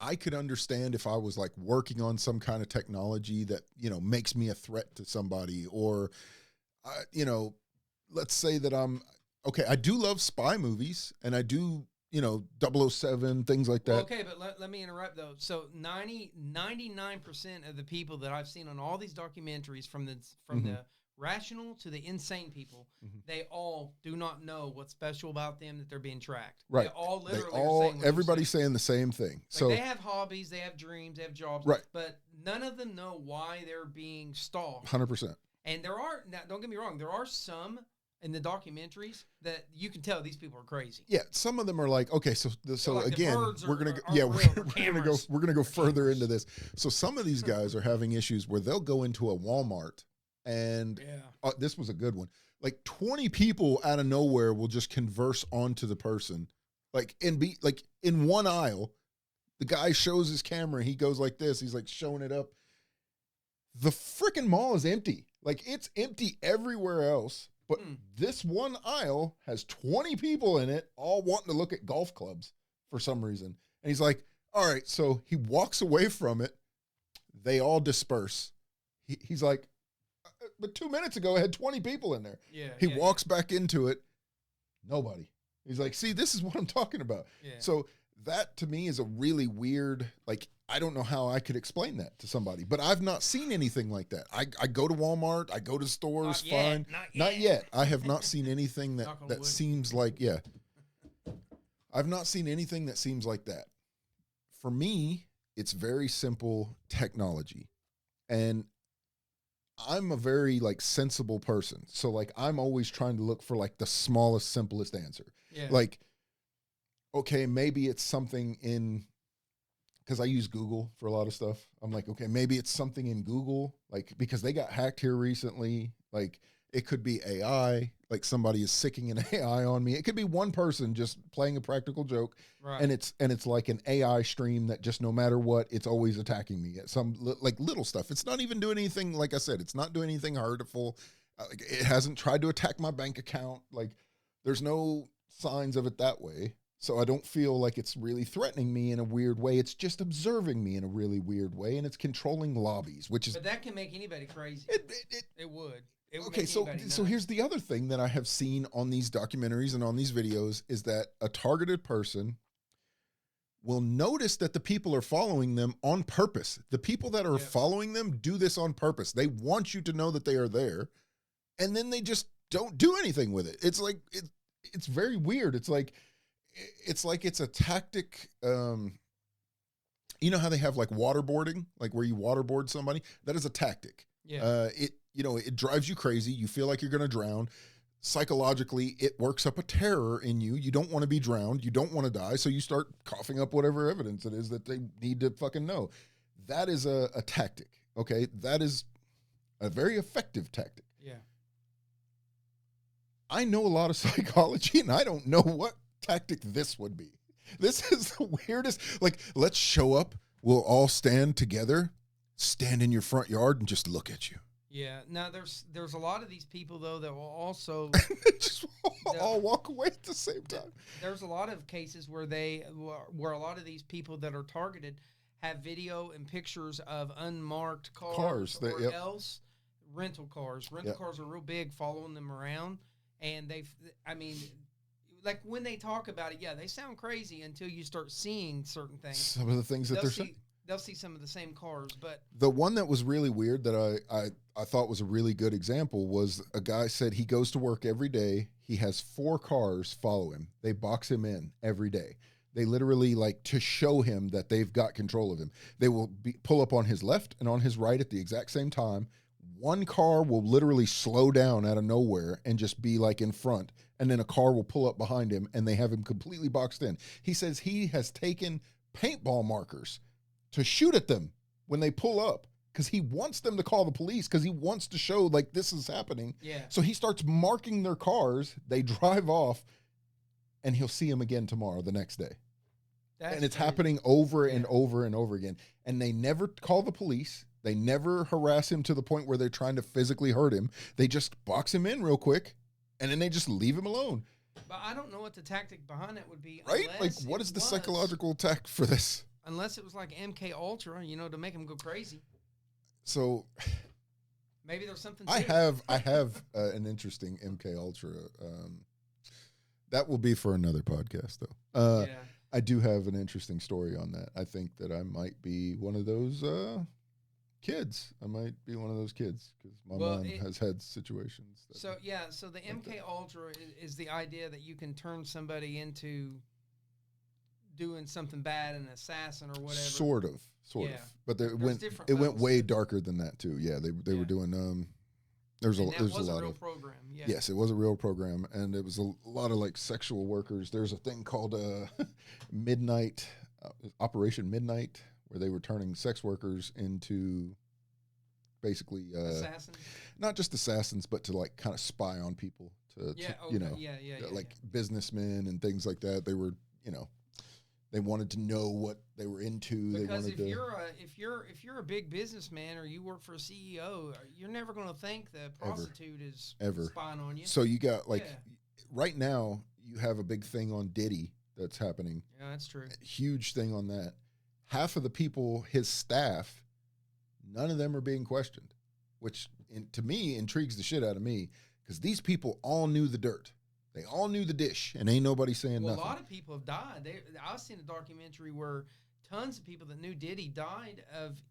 I could understand if I was like working on some kind of technology that, makes me a threat to somebody, or, let's say that okay, I do love spy movies, and I do, 007, things like that. Well, okay, but let me interrupt, though. So 99% of the people that I've seen on all these documentaries, from the rational to the insane people, they all do not know what's special about them, that they're being tracked. Right. They all literally are saying what everybody's saying the same thing. Like, so they have hobbies, they have dreams, they have jobs, right, but none of them know why they're being stalked. 100%. And there are, now, don't get me wrong, there are some in the documentaries that you can tell these people are crazy. Yeah, some of them are like, okay, so like again, we're gonna go further into this. So some of these guys are having issues where they'll go into a Walmart, and this was a good one. Like 20 people out of nowhere will just converse onto the person, like, and be like in one aisle. The guy shows his camera, he goes like this, he's like showing it up. The freaking mall is empty. Like, it's empty everywhere else. But this one aisle has 20 people in it, all wanting to look at golf clubs for some reason. And he's like, all right, so he walks away from it. They all disperse. He's like, but 2 minutes ago, I had 20 people in there. Yeah. He walks back into it. Nobody. He's like, see, this is what I'm talking about. Yeah. So that to me is a really weird, like, I don't know how I could explain that to somebody, but I've not seen anything like that. I go to Walmart, I go to stores, fine. Not yet. I have not seen anything that seems like, I've not seen anything that seems like that. For me, it's very simple technology. And I'm a very like sensible person. So like, I'm always trying to look for like the smallest, simplest answer. Yeah. Like, okay, maybe it's something in, because I use Google for a lot of stuff. I'm like, okay, maybe it's something in Google, like, because they got hacked here recently. Like, it could be AI, like somebody is sicking an AI on me. It could be one person just playing a practical joke, right. and it's like an AI stream that just no matter what, it's always attacking me at some like little stuff. It's not even doing anything. Like I said, it's not doing anything hurtful. It hasn't tried to attack my bank account. Like, there's no signs of it that way. So I don't feel like it's really threatening me in a weird way. It's just observing me in a really weird way, and it's controlling lobbies, which is... But that can make anybody crazy. It would. Okay, so here's the other thing that I have seen on these documentaries and on these videos is that a targeted person will notice that the people are following them on purpose. The people that are following them do this on purpose. They want you to know that they are there, and then they just don't do anything with it. It's like, it's very weird. It's like it's a tactic. You know how they have like waterboarding, like where you waterboard somebody? That is a tactic. Yeah. It drives you crazy. You feel like you're going to drown. Psychologically, it works up a terror in you. You don't want to be drowned. You don't want to die. So you start coughing up whatever evidence it is that they need to fucking know. That is a tactic. Okay. That is a very effective tactic. Yeah. I know a lot of psychology, and I don't know what tactic this would be. This is the weirdest. Like, let's show up. We'll all stand together, stand in your front yard, and just look at you. Yeah. Now, there's a lot of these people, though, that will also just all walk away at the same time. There's a lot of cases where where a lot of these people that are targeted have video and pictures of unmarked cars or else rental cars. Rental cars are real big, following them around, and like when they talk about it, they sound crazy until you start seeing certain things. Some of the things that they're saying. They'll see some of the same cars, but the one that was really weird that I thought was a really good example was a guy said he goes to work every day. He has 4 cars follow him. They box him in every day. They literally, like, to show him that they've got control of him. They will pull up on his left and on his right at the exact same time, one car will literally slow down out of nowhere and just be like in front, and then a car will pull up behind him and they have him completely boxed in. He says he has taken paintball markers to shoot at them when they pull up because he wants them to call the police because he wants to show like this is happening. Yeah. So he starts marking their cars. They drive off, and he'll see them again tomorrow, the next day. And it's happening over and over and over again. And they never call the police. They never harass him to the point where they're trying to physically hurt him. They just box him in real quick, and then they just leave him alone. But I don't know what the tactic behind it would be. Right? Like, what is the psychological attack for this? Unless it was like MK Ultra, to make him go crazy. So maybe there's something. I have an interesting MK Ultra. That will be for another podcast, though. Yeah. I do have an interesting story on that. I think that I might be one of those kids. I might be one of those kids because my mom has had situations. So the MK Ultra is the idea that you can turn somebody into doing something bad, an assassin or whatever. Sort of. But it went way darker than that too. Yeah, they were doing. There's a lot of program. Yeah. Yes, it was a real program, and it was a lot of like sexual workers. There's a thing called Midnight Operation Midnight, where they were turning sex workers into basically assassins. Not just assassins, but to like kind of spy on people. Like businessmen and things like that. They were, they wanted to know what they were into. Because if you're a big businessman or you work for a CEO, you're never going to think the prostitute is spying on you. So you got right now you have a big thing on Diddy that's happening. Yeah, that's true. A huge thing on that. Half of the people, his staff, none of them are being questioned, which to me intrigues the shit out of me because these people all knew the dirt. They all knew the dish, and ain't nobody saying nothing. A lot of people have died. I've seen a documentary where tons of people that knew Diddy died of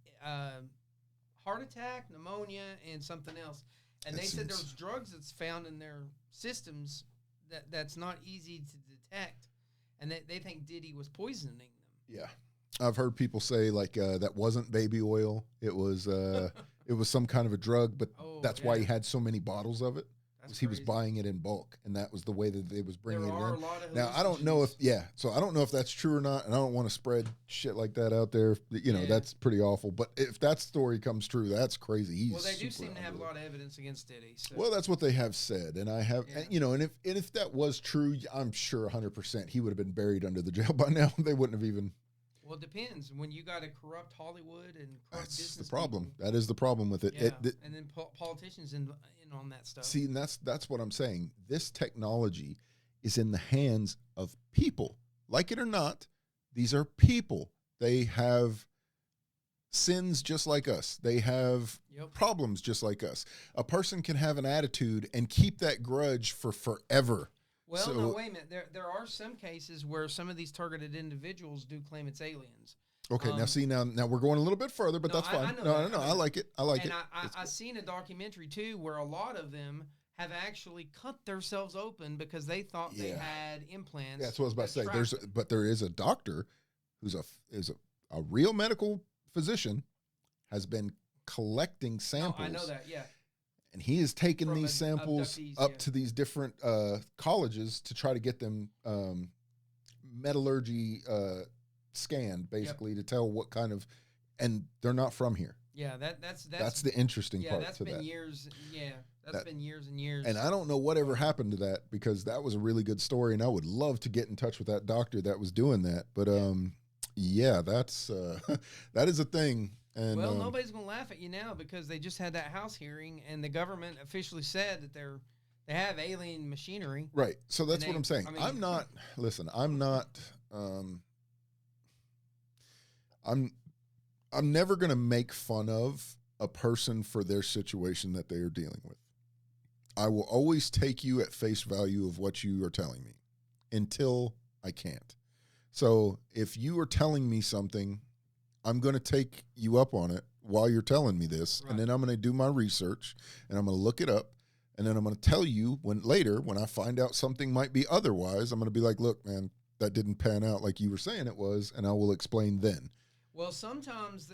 heart attack, pneumonia, and something else. And they said there's drugs that's found in their systems that's not easy to detect, and they think Diddy was poisoning them. Yeah, I've heard people say like that wasn't baby oil. It was it was some kind of a drug, but that's why he had so many bottles of it. He was buying it in bulk, and that was the way that they was bringing it in. Now, I don't know so I don't know if that's true or not, and I don't want to spread shit like that out there. That's pretty awful. But if that story comes true, that's crazy. They do seem to have a lot of evidence against Diddy. So. Well, that's what they have said, and I have, and if that was true, I'm sure 100% he would have been buried under the jail by now. They wouldn't have even. Well, it depends. When you got a corrupt Hollywood and corrupt business, that's the problem. People, that is the problem with it. Yeah. And then politicians in on that stuff. See, and that's what I'm saying. This technology is in the hands of people. Like it or not, these are people. They have sins just like us. They have problems just like us. A person can have an attitude and keep that grudge for forever. Well, no, wait a minute. There are some cases where some of these targeted individuals do claim it's aliens. Okay, now we're going a little bit further, but that's fine. No, I like it. I like it. And I've seen a documentary, too, where a lot of them have actually cut themselves open because they thought they had implants. Yeah, that's what I was about to say. There is a doctor who's a real medical physician, has been collecting samples. Oh, I know that, yeah. And he is taking these samples up to these different colleges to try to get them metallurgy scanned, basically, to tell what kind of, and they're not from here. Yeah, that's the interesting part. That's been years. Yeah, that's been years and years. And I don't know whatever happened to that because that was a really good story, and I would love to get in touch with that doctor that was doing that. But that's that is a thing. And, nobody's gonna laugh at you now because they just had that House hearing, and the government officially said that they have alien machinery. Right. So that's what I'm saying. I'm not. Listen, I'm not. I'm never going to make fun of a person for their situation that they are dealing with. I will always take you at face value of what you are telling me until I can't. So if you are telling me something, I'm going to take you up on it while you're telling me this, and then I'm going to do my research, and I'm going to look it up, and then I'm going to tell you when I find out something might be otherwise, I'm going to be like, look, man, that didn't pan out like you were saying it was, and I will explain then. Well, sometimes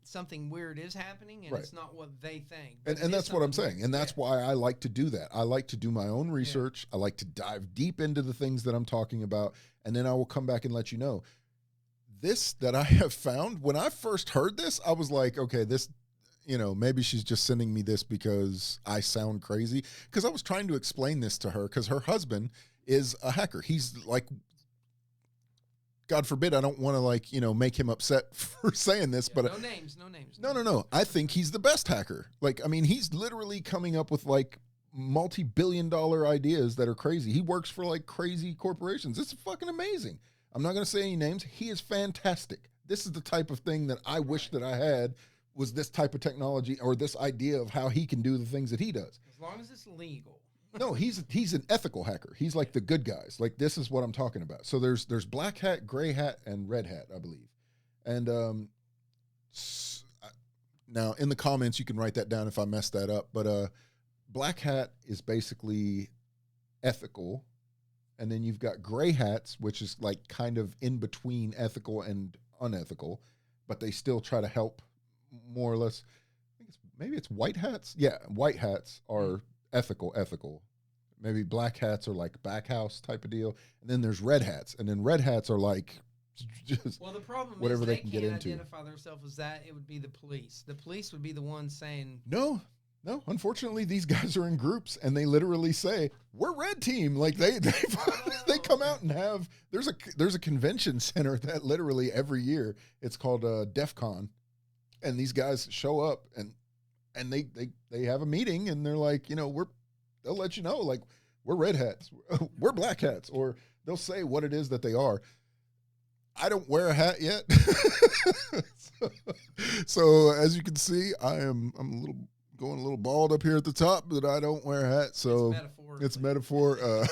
something weird is happening, and Right. it's not what they think. And But it is that's what I'm something saying. weird. And that's Yeah. why I like to do that. I like to do my own research. I like to dive deep into the things that I'm talking about. And then I will come back and let you know. This that I have found, when I first heard this, I was like, okay, this, maybe she's just sending me this because I sound crazy. Because I was trying to explain this to her because her husband is a hacker. He's like, God forbid, I don't want to make him upset for saying this, but no names, no names. No. I think he's the best hacker. Like, I mean, he's literally coming up with like multi-billion-dollar ideas that are crazy. He works for like crazy corporations. It's fucking amazing. I'm not going to say any names. He is fantastic. This is the type of thing that I wish that I had, was this type of technology or this idea of how he can do the things that he does. As long as it's legal. No, he's an ethical hacker. He's like the good guys. Like, this is what I'm talking about. So there's black hat, gray hat, and red hat, I believe. And now in the comments you can write that down if I messed that up. But black hat is basically ethical, and then you've got gray hats, which is like kind of in between ethical and unethical, but they still try to help more or less. Maybe it's white hats. Yeah, white hats are ethical. Maybe black hats are like back house type of deal, and then there's red hats, and then red hats are like just well, the problem whatever is they can get can't into. identify themselves as that. It would be the police. The police would be the ones saying No. Unfortunately, these guys are in groups, and they literally say we're red team. Like they they come out and have there's a convention center that literally every year it's called DEF CON, and these guys show up and they have a meeting, and they're like, they'll let you know, like, we're red hats, we're black hats, or they'll say what it is that they are. I don't wear a hat yet. so as you can see, I'm going a little bald up here at the top, but I don't wear a hat. So it's metaphor.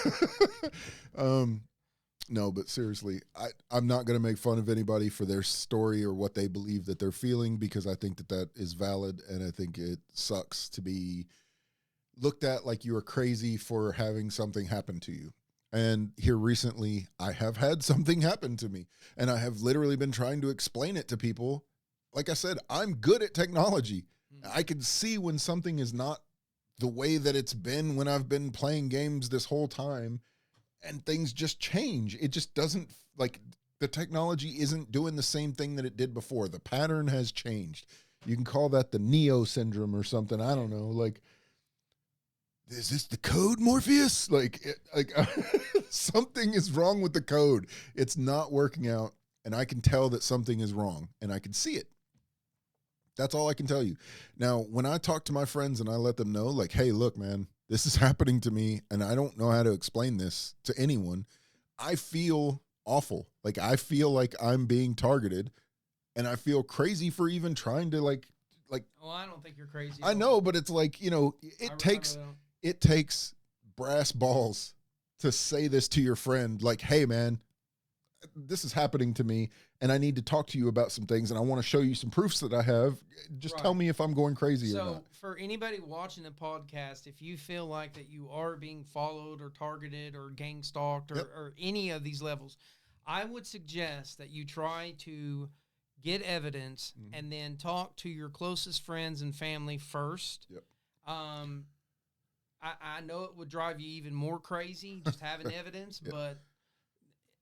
No, but seriously, I'm not going to make fun of anybody for their story or what they believe that they're feeling, because I think that is valid, and I think it sucks to be looked at like you are crazy for having something happen to you. And here recently, I have had something happen to me, and I have literally been trying to explain it to people. Like I said, I'm good at technology. I can see when something is not the way that it's been when I've been playing games this whole time, and things just change. It just doesn't, like, the technology isn't doing the same thing that it did before. The pattern has changed. You can call that the Neo syndrome or something. I don't know. Like, is this the code, Morpheus? Something is wrong with the code. It's not working out, and I can tell that something is wrong, and I can see it. That's all I can tell you. Now, when I talk to my friends and I let them know, like, hey, look, man, this is happening to me, and I don't know how to explain this to anyone, I feel awful. Like, I feel like I'm being targeted, and I feel crazy for even trying to, like. Oh, I don't think you're crazy. I know, but it's like, it takes brass balls to say this to your friend. Like, hey, man, this is happening to me, and I need to talk to you about some things, and I want to show you some proofs that I have. Just tell me if I'm going crazy or not. So for anybody watching the podcast, if you feel like that you are being followed or targeted or gang stalked or any of these levels, I would suggest that you try to get evidence and then talk to your closest friends and family first. Yep. I know it would drive you even more crazy just having evidence, but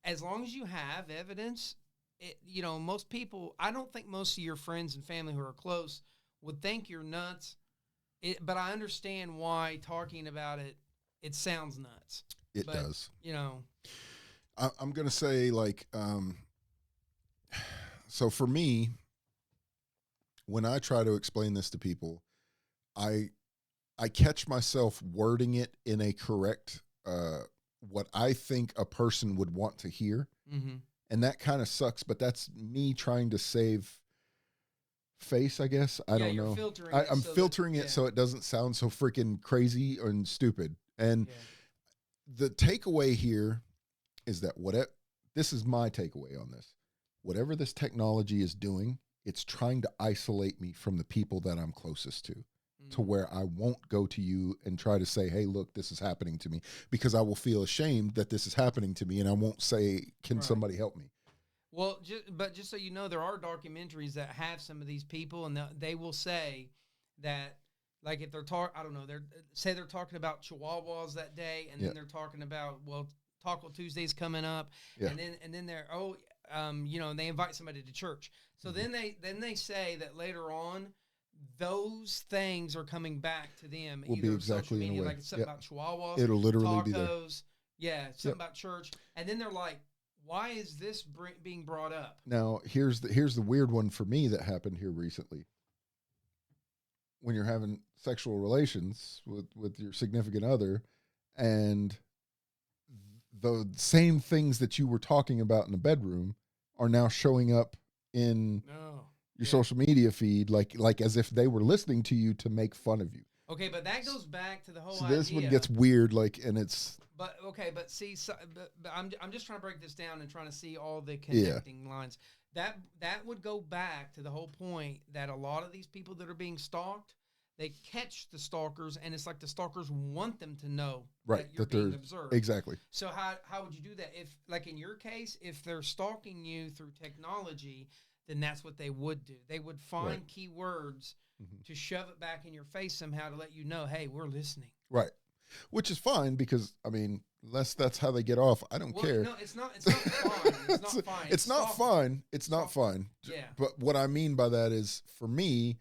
as long as you have evidence, most people, I don't think most of your friends and family who are close would think you're nuts, but I understand why talking about it sounds nuts. It does. I'm going to say, like, so for me, when I try to explain this to people, I catch myself wording it in a correct, what I think a person would want to hear. Mm-hmm. And that kind of sucks, but that's me trying to save face, I guess. I don't know. I'm filtering it so it doesn't sound so freaking crazy and stupid. And the takeaway here is that this is my takeaway on this. Whatever this technology is doing, it's trying to isolate me from the people that I'm closest to where I won't go to you and try to say, hey, look, this is happening to me, because I will feel ashamed that this is happening to me, and I won't say, can somebody help me? Well, just so you know, there are documentaries that have some of these people, and they will say that, like, if they're I don't know, they're talking about Chihuahuas that day, and Yeah. then they're talking about, well, Taco Tuesday's coming up, Yeah. and then they're and they invite somebody to church. So then they say that later on, those things are coming back to them, Will either be social exactly in a media, way. like it's something Yep. about Chihuahuas, It'll literally be there. tacos, something about church, and then they're like, why is this being brought up? Now, here's the weird one for me that happened here recently. When you're having sexual relations with your significant other, and the same things that you were talking about in the bedroom are now showing up in your social media feed, like as if they were listening to you to make fun of you. Okay, but that goes back to the whole So this idea. one gets weird, and it's. But see, but I'm just trying to break this down and trying to see all the connecting lines. That would go back to the whole point that a lot of these people that are being stalked, they catch the stalkers, and it's like the stalkers want them to know that you're being observed. Exactly. So how would you do that? If, like in your case, if they're stalking you through technology, then that's what they would do. They would find keywords to shove it back in your face somehow to let you know, hey, we're listening. Right. Which is fine because, I mean, unless that's how they get off, I don't care. No, it's not fine. It's not fine. It's not fine. It's not fine. Yeah. But what I mean by that is, for me,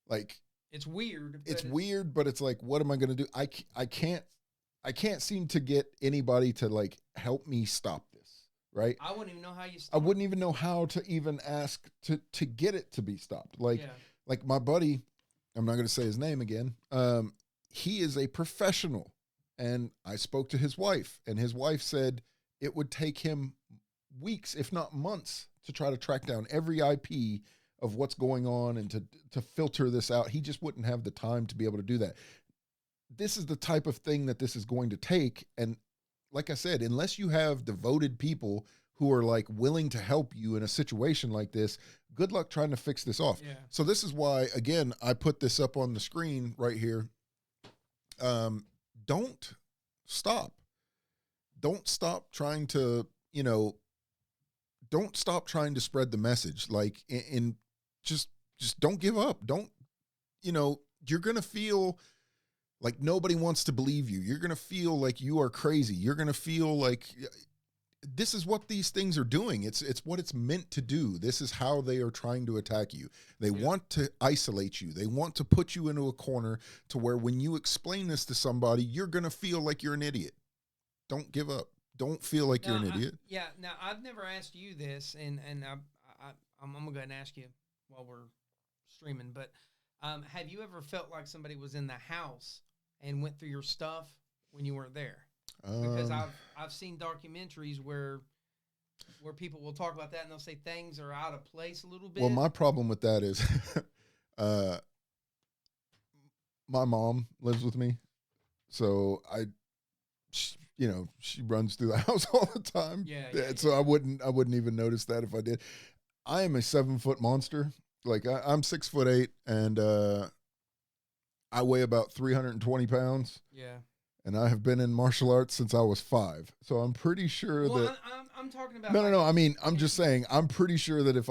like, it's weird. It's weird, but it's like, what am I going to do? I can't seem to get anybody to, like, help me stop this, right? I wouldn't even know how you stop. I wouldn't even know how to even ask to get it to be stopped. Like my buddy, I'm not going to say his name again. He is a professional, and I spoke to his wife, and his wife said it would take him weeks, if not months, to try to track down every IP of what's going on and to filter this out. He just wouldn't have the time to be able to do that. This is the type of thing that this is going to take. And like I said, unless you have devoted people who are, like, willing to help you in a situation like this, good luck trying to fix this off. Yeah. So this is why, again, I put this up on the screen right here. Don't stop. Don't stop trying to, don't stop trying to spread the message. Like, in just don't give up. Don't, you're going to feel like nobody wants to believe you. You're going to feel like you are crazy. You're going to feel like this is what these things are doing. It's what it's meant to do. This is how they are trying to attack you. They want to isolate you. They want to put you into a corner to where when you explain this to somebody, you're going to feel like you're an idiot. Don't give up. Don't feel like you're an idiot. Now, I've never asked you this, and I'm going to go ahead and ask you while we're streaming, but have you ever felt like somebody was in the house and went through your stuff when you weren't there? Because I've seen documentaries where people will talk about that and they'll say things are out of place a little bit. Well, my problem with that is my mom lives with me, so she runs through the house all the time. So I wouldn't even notice that if I did. I am a 7-foot monster. Like, I'm 6'8", and I weigh about 320 pounds. Yeah. And I have been in martial arts since I was 5. So I'm pretty sure that. I'm talking about. No. I mean, I'm just saying, I'm pretty sure that if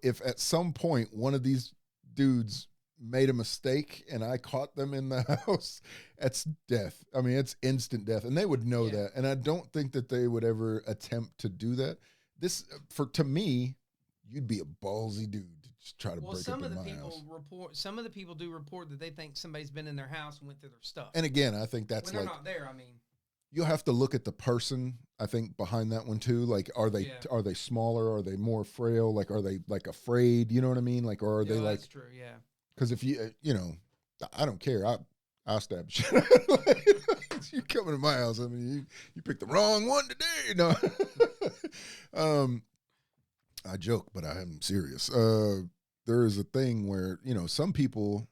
if at some point one of these dudes made a mistake and I caught them in the house, that's death. I mean, it's instant death. And they would know that. And I don't think that they would ever attempt to do that. To me, you'd be a ballsy dude. Try to break up in my house. Some of the people do report that they think somebody's been in their house and went through their stuff. And again, I think that's when they're not there. I mean, you'll have to look at the person, I think, behind that one too. Like, are they smaller? Are they more frail? Like, are they, like, afraid? You know what I mean? Like, or are they like? That's true. Yeah. Because if you I don't care. I'll stab shit. You coming to my house? I mean, you picked the wrong one today. No. I joke, but I am serious. There is a thing where, some people,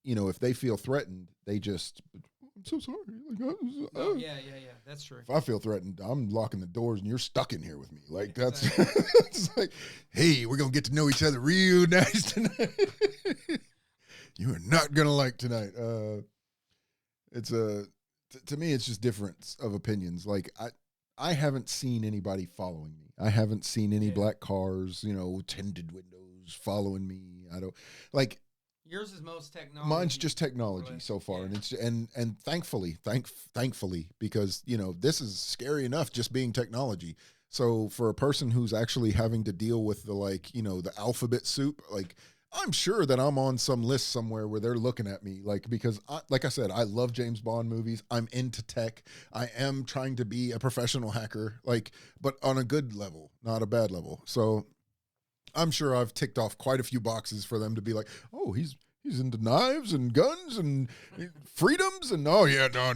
if they feel threatened, they just, I'm so sorry. Like, yeah. That's true. If I feel threatened, I'm locking the doors and you're stuck in here with me. Like, that's it's like, hey, we're going to get to know each other real nice tonight. You are not going to like tonight. To me, it's just difference of opinions. Like, I haven't seen anybody following me. I haven't seen any Yeah. black cars, tinted windows following me. I don't like Yours is most technology. mine's just technology so far, and it's and thankfully because this is scary enough just being technology. So for a person who's actually having to deal with the the alphabet soup, like I'm sure that I'm on some list somewhere where they're looking at me because like I said, I love James Bond movies. I'm into tech. I am trying to be a professional hacker, but on a good level, not a bad level. So I'm sure I've ticked off quite a few boxes for them to be like, oh, he's into knives and guns and freedoms and oh yeah, no.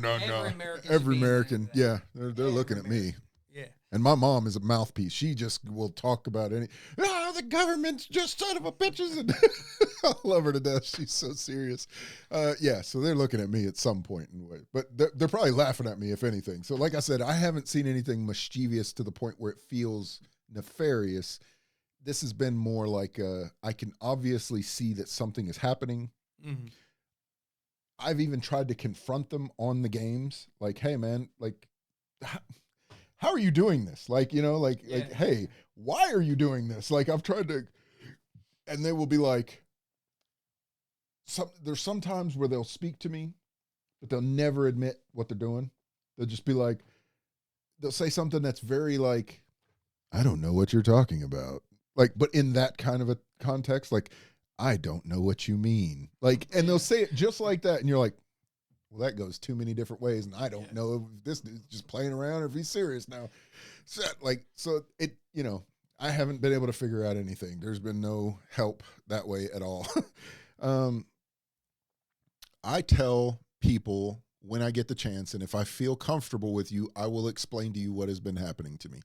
Every American, yeah, they're looking at me. Yeah. And my mom is a mouthpiece. She just will talk about the government's just son of a bitches. And I love her to death. She's so serious. Yeah, so they're looking at me at some point in the way. But they're probably laughing at me, if anything. So like I said, I haven't seen anything mischievous to the point where it feels nefarious. This has been more like I can obviously see that something is happening. Mm-hmm. I've even tried to confront them on the games. Like, hey, man, how are you doing this? Hey, why are you doing this? Like, I've tried to, and they will be like, there's some times where they'll speak to me, but they'll never admit what they're doing. They'll just be like, they'll say something that's very like, I don't know what you're talking about. But in that kind of a context, I don't know what you mean. And they'll say it just like that. And you're like, well, that goes too many different ways. And I don't know if this dude's just playing around or if he's serious now. So I haven't been able to figure out anything. There's been no help that way at all. I tell people when I get the chance, and if I feel comfortable with you, I will explain to you what has been happening to me.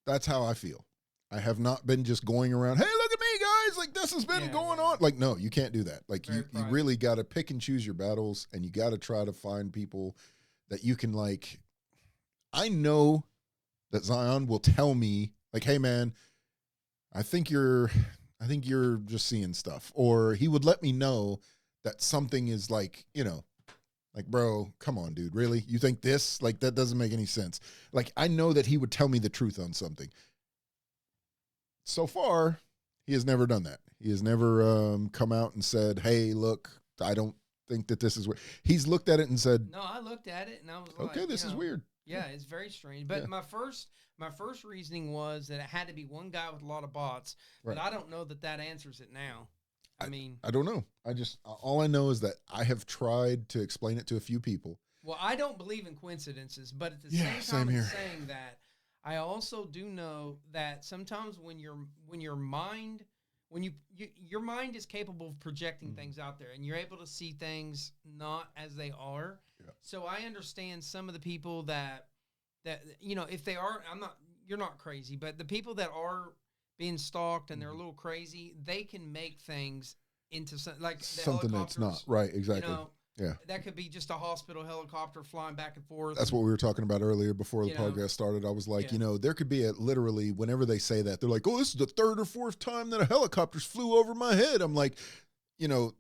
That's how I feel. I have not been just going around, hey, look at me, guys. This has been going on. No, you can't do that. You really got to pick and choose your battles, and you got to try to find people that you can I know that Zion will tell me, hey, man, I think you're just seeing stuff. Or he would let me know that something is bro, come on, dude. Really? You think this? That doesn't make any sense. I know that he would tell me the truth on something. So far, he has never done that. He has never come out and said, hey, look, I don't think that this is weird. He's looked at it and said, no, I looked at it and I was okay, this is weird. Yeah, it's very strange. But my first reasoning was that it had to be one guy with a lot of bots. Right. But I don't know that answers it now. I don't know. All I know is that I have tried to explain it to a few people. Well, I don't believe in coincidences, but at the same time saying that, I also do know that sometimes when your mind is capable of projecting things out there and you're able to see things not as they are. Yeah. So I understand some of the people that if they are, you're not crazy, but the people that are being stalked and they're a little crazy, they can make things into something that's not right. Exactly. Yeah. That could be just a hospital helicopter flying back and forth. That's what we were talking about earlier before the podcast started. I was like, there could be literally whenever they say that, they're like, oh, this is the third or fourth time that a helicopter's flew over my head. I'm like,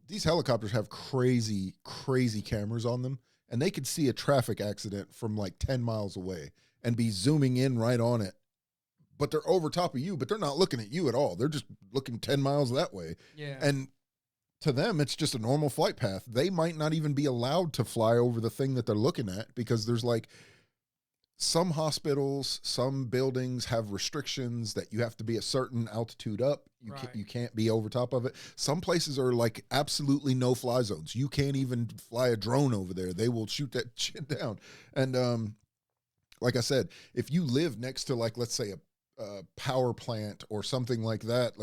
these helicopters have crazy, crazy cameras on them, and they could see a traffic accident from 10 miles away and be zooming in right on it. But they're over top of you, but they're not looking at you at all. They're just looking 10 miles that way. Yeah. And to them, it's just a normal flight path. They might not even be allowed to fly over the thing that they're looking at because there's some hospitals, some buildings have restrictions that you have to be a certain altitude up. You can't be over top of it. Some places are absolutely no fly zones. You can't even fly a drone over there. They will shoot that shit down. And like I said, if you live next to let's say a power plant or something like that,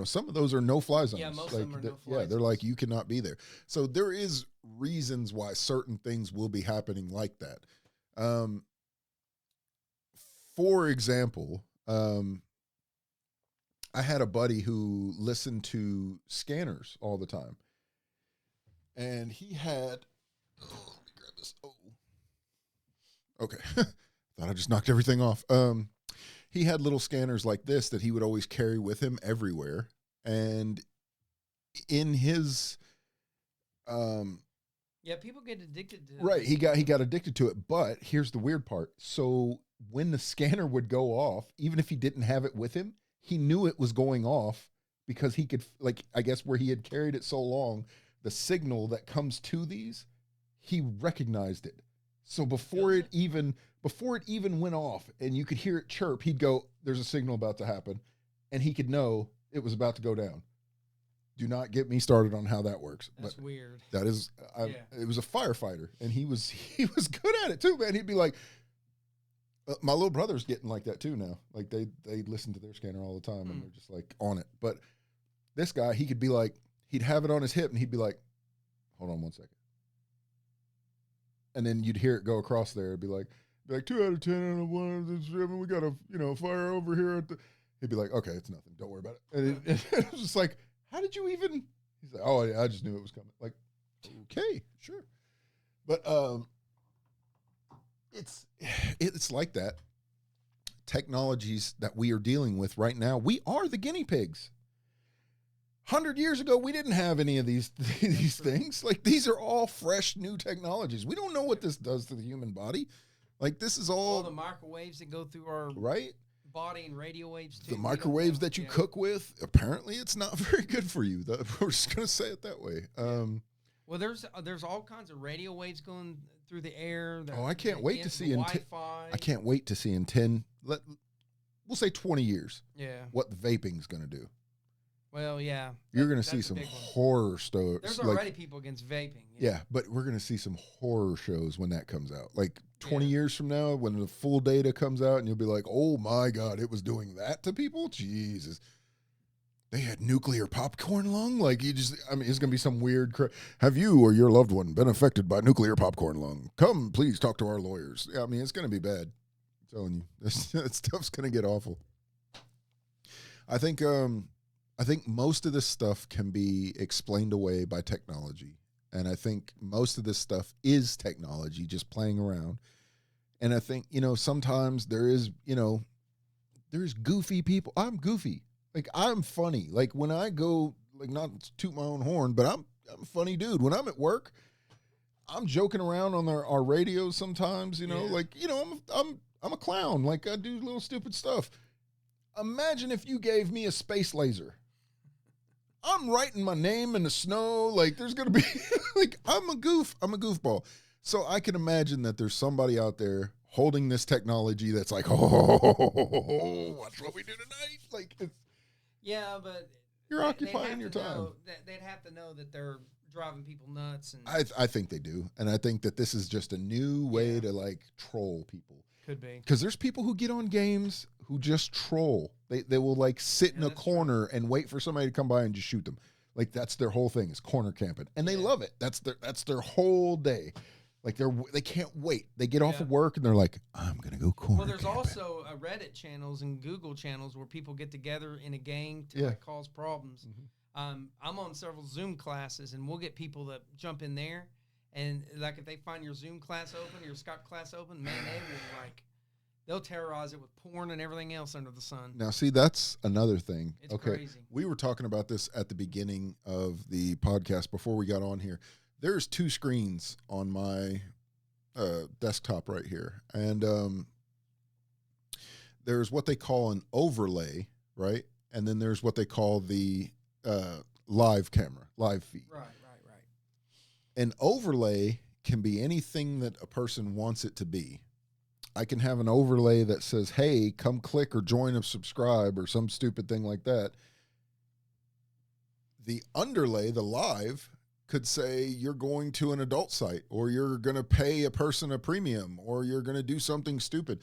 some of those are no fly zones. Yeah, most of them are no fly zones. They're you cannot be there. So there is reasons why certain things will be happening like that. For example, I had a buddy who listened to scanners all the time, and he had. Oh, let me grab this. Oh, okay. Thought I just knocked everything off. He had little scanners like this that he would always carry with him everywhere. And in his, people get addicted to it. Right. He got addicted to it. But here's the weird part. So when the scanner would go off, even if he didn't have it with him, he knew it was going off because he could, like, I guess where he had carried it so long, the signal that comes to these, he recognized it. So before it even went off and you could hear it chirp, he'd go, there's a signal about to happen, and he could know it was about to go down. Do not get me started on how that works. That's weird. That is, it was a firefighter, and he was good at it too, man. He'd be like, my little brother's getting like that too now. Like they listen to their scanner all the time, and they're just like on it. But this guy, he could be like, he'd have it on his hip, and he'd be like, hold on 1 second. And then you'd hear it go across there. It'd be like 2 out of 10 and a 1 out of 7. We got a fire over here at the. He'd be like, okay, it's nothing. Don't worry about it. And it was just like, how did you even? He's like, oh, yeah, I just knew it was coming. Like, okay, sure. But it's like that. Technologies that we are dealing with right now, we are the guinea pigs. 100 years ago, we didn't have any of these things. Like, these are all fresh, new technologies. We don't know what this does to the human body. Like, this is all the microwaves that go through our body and radio waves too. The microwaves that you cook with, apparently it's not very good for you. We're just going to say it that way. Well, there's all kinds of radio waves going through the air. I can't wait to see Wi-Fi. I can't wait to see in 10, we'll say 20 years. Yeah. What the vaping's going to do. Well, yeah. You're going to see some horror stories. There's already people against vaping. Yeah, but we're going to see some horror shows when that comes out. Like 20 years from now, when the full data comes out, and you'll be like, oh my God, it was doing that to people? Jesus. They had nuclear popcorn lung? Like, it's going to be some weird. Have you or your loved one been affected by nuclear popcorn lung? Come, please talk to our lawyers. Yeah, I mean, it's going to be bad. I'm telling you. That stuff's going to get awful. I think most of this stuff can be explained away by technology. And I think most of this stuff is technology just playing around. And I think, sometimes there's goofy people. I'm goofy. Like, I'm funny. Like, when I go, like, not to toot my own horn, but I'm a funny dude. When I'm at work, I'm joking around on our radios sometimes, like, I'm a clown. Like, I do little stupid stuff. Imagine if you gave me a space laser. I'm writing my name in the snow. Like, there's going to be, like, I'm a goofball. So I can imagine that there's somebody out there holding this technology that's like, oh, watch what we do tonight. Like, but you're occupying your time. They'd have to know that they're driving people nuts. And I think they do. And I think that this is just a new way to, like, troll people. Could be. Because there's people who get on games who just troll. They will, like, sit in a corner and wait for somebody to come by and just shoot them. Like, that's their whole thing, is corner camping. And they love it. That's their whole day. Like, they can't wait. They get off of work and they're like, I'm going to go corner Well, there's camping. also Reddit channels and Google channels where people get together in a gang to cause problems. Mm-hmm. I'm on several Zoom classes, and we'll get people that jump in there. And, like, if they find your Zoom class open, your Skype class open, man, they will, like, they'll terrorize it with porn and everything else under the sun. Now, see, that's another thing. It's crazy. We were talking about this at the beginning of the podcast before we got on here. There's 2 screens on my desktop right here. And there's what they call an overlay, right? And then there's what they call the live feed. Right. An overlay can be anything that a person wants it to be. I can have an overlay that says, hey, come click or join or subscribe or some stupid thing like that. The underlay, the live, could say you're going to an adult site, or you're going to pay a person a premium, or you're going to do something stupid.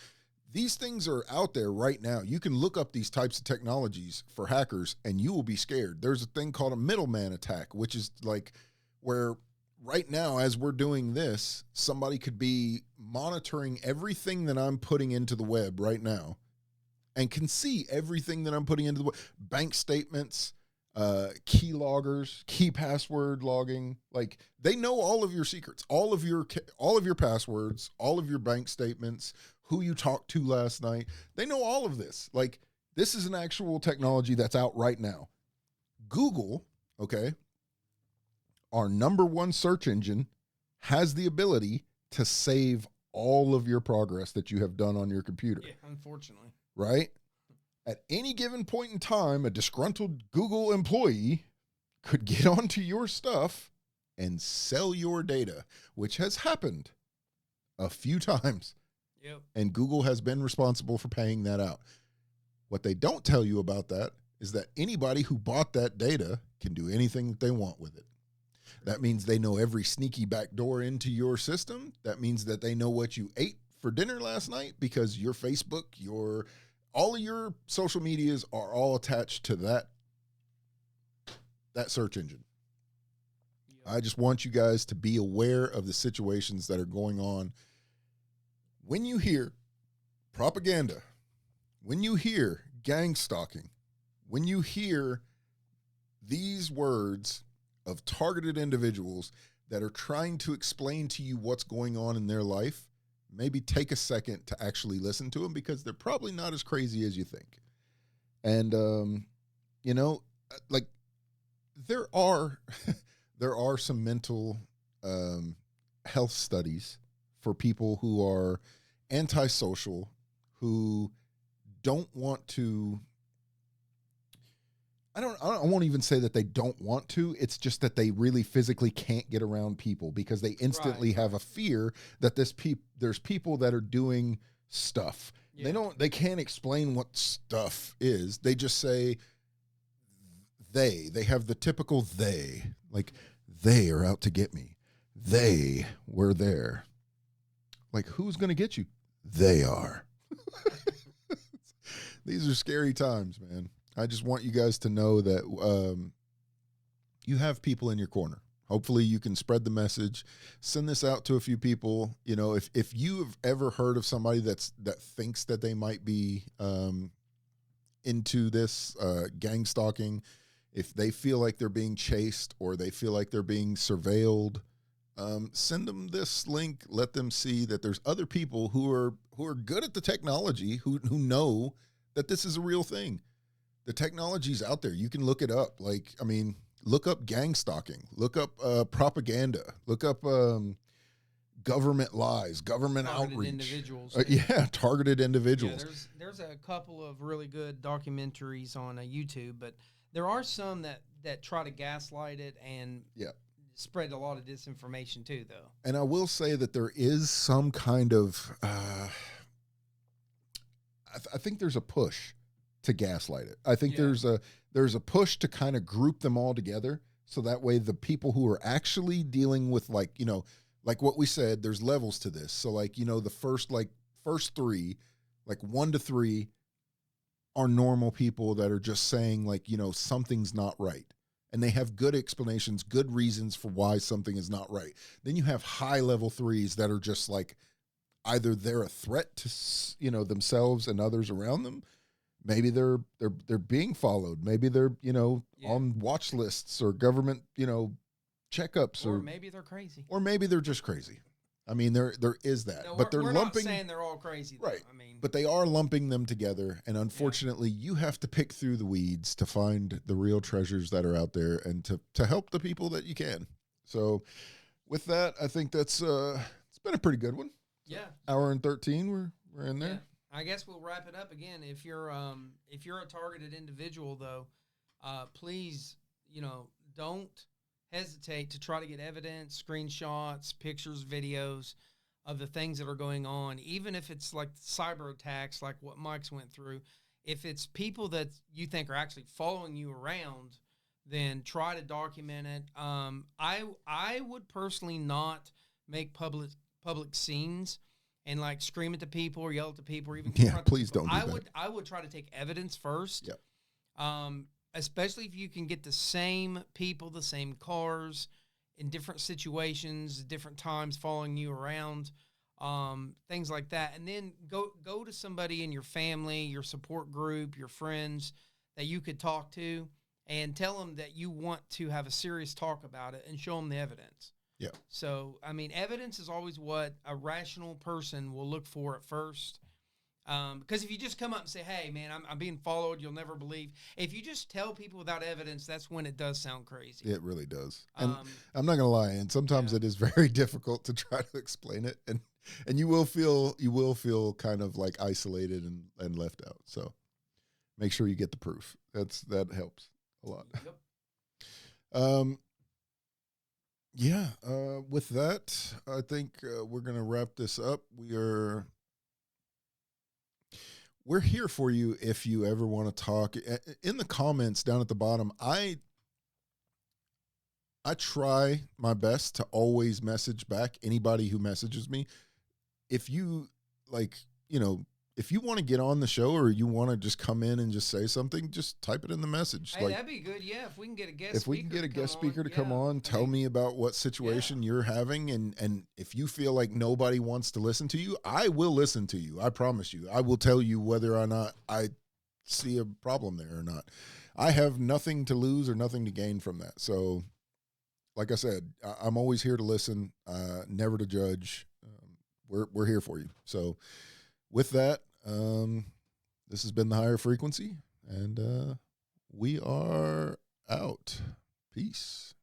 These things are out there right now. You can look up these types of technologies for hackers and you will be scared. There's a thing called a middleman attack, which is like where right now, as we're doing this, somebody could be monitoring everything that I'm putting into the web right now and can see everything that I'm putting into the web. Bank statements, key loggers, key password logging. Like, they know all of your secrets, all of your passwords, all of your bank statements, who you talked to last night. They know all of this. Like, this is an actual technology that's out right now. Google, okay, our number one search engine, has the ability to save all of your progress that you have done on your computer. Yeah, unfortunately. Right? At any given point in time, a disgruntled Google employee could get onto your stuff and sell your data, which has happened a few times. Yep. And Google has been responsible for paying that out. What they don't tell you about that is that anybody who bought that data can do anything that they want with it. That means they know every sneaky back door into your system. That means that they know what you ate for dinner last night, because your Facebook, all of your social medias are all attached to that search engine. Yep. I just want you guys to be aware of the situations that are going on. When you hear propaganda, when you hear gang stalking, when you hear these words of targeted individuals that are trying to explain to you what's going on in their life, maybe take a second to actually listen to them, because they're probably not as crazy as you think. And, like, there are some mental health studies for people who are antisocial, who don't want to. I won't even say that they don't want to. It's just that they really physically can't get around people, because they instantly have a fear that there's people that are doing stuff. Yeah. They can't explain what stuff is. They just say they have the typical they, like, they are out to get me. They were there. Like, who's going to get you? They are. These are scary times, man. I just want you guys to know that you have people in your corner. Hopefully you can spread the message, send this out to a few people. You know, if you have ever heard of somebody that thinks that they might be into this gang stalking, if they feel like they're being chased or they feel like they're being surveilled, send them this link. Let them see that there's other people who are good at the technology, who know that this is a real thing. The technology's out there. You can look it up. Like, I mean, look up gang stalking, look up propaganda, look up government lies, government targeted outreach. Individuals. Targeted individuals. Yeah, there's a couple of really good documentaries on YouTube, but there are some that try to gaslight it and spread a lot of disinformation too, though. And I will say that there is some kind of, I think there's a push to gaslight it. I think there's a push to kind of group them all together, so that way the people who are actually dealing with, like, you know, like what we said, there's levels to this. So, like, you know, the first three, like 1 to 3, are normal people that are just saying, like, you know, something's not right. And they have good explanations, good reasons for why something is not right. Then you have high level 3s that are just like, either they're a threat to, you know, themselves and others around them. Maybe they're being followed. Maybe they're, you know, on watch lists or government, you know, checkups, or maybe they're crazy, or maybe they're just crazy. I mean, there is that, no, but we're not saying they're all crazy, though. Right? I mean, but they are lumping them together, and unfortunately, you have to pick through the weeds to find the real treasures that are out there, and to help the people that you can. So, with that, I think that's it's been a pretty good one. Yeah, hour and 13. We're in there. Yeah. I guess we'll wrap it up again. If you're a targeted individual, though, please, you know, don't hesitate to try to get evidence, screenshots, pictures, videos of the things that are going on. Even if it's like cyber attacks, like what Mike's went through. If it's people that you think are actually following you around, then try to document it. I would personally not make public scenes and like scream at the people or yell at the people or even confront please people. don't do that. I would try to take evidence first. Yeah. Especially if you can get the same people, the same cars in different situations, different times following you around, things like that. And then go to somebody in your family, your support group, your friends that you could talk to and tell them that you want to have a serious talk about it and show them the evidence. Yeah. So, I mean, evidence is always what a rational person will look for at first. Because if you just come up and say, hey, man, I'm being followed, you'll never believe. If you just tell people without evidence, that's when it does sound crazy. It really does. And Um, I'm not going to lie. And sometimes it is very difficult to try to explain it. And you will feel kind of like isolated and left out. So make sure you get the proof. That helps a lot. Yep. Yeah. With that, I think we're going to wrap this up. We're here for you if you ever want to talk. In the comments down at the bottom, I try my best to always message back anybody who messages me. If you like, if you want to get on the show or you want to just come in and just say something, just type it in the message. Hey, that'd be good. Yeah, if we can get a guest speaker to come on, tell me about what situation you're having, and if you feel like nobody wants to listen to you, I will listen to you. I promise you. I will tell you whether or not I see a problem there or not. I have nothing to lose or nothing to gain from that. So, like I said, I'm always here to listen, never to judge. We're here for you. So, with that, this has been the Higher Frequency, and we are out. Peace.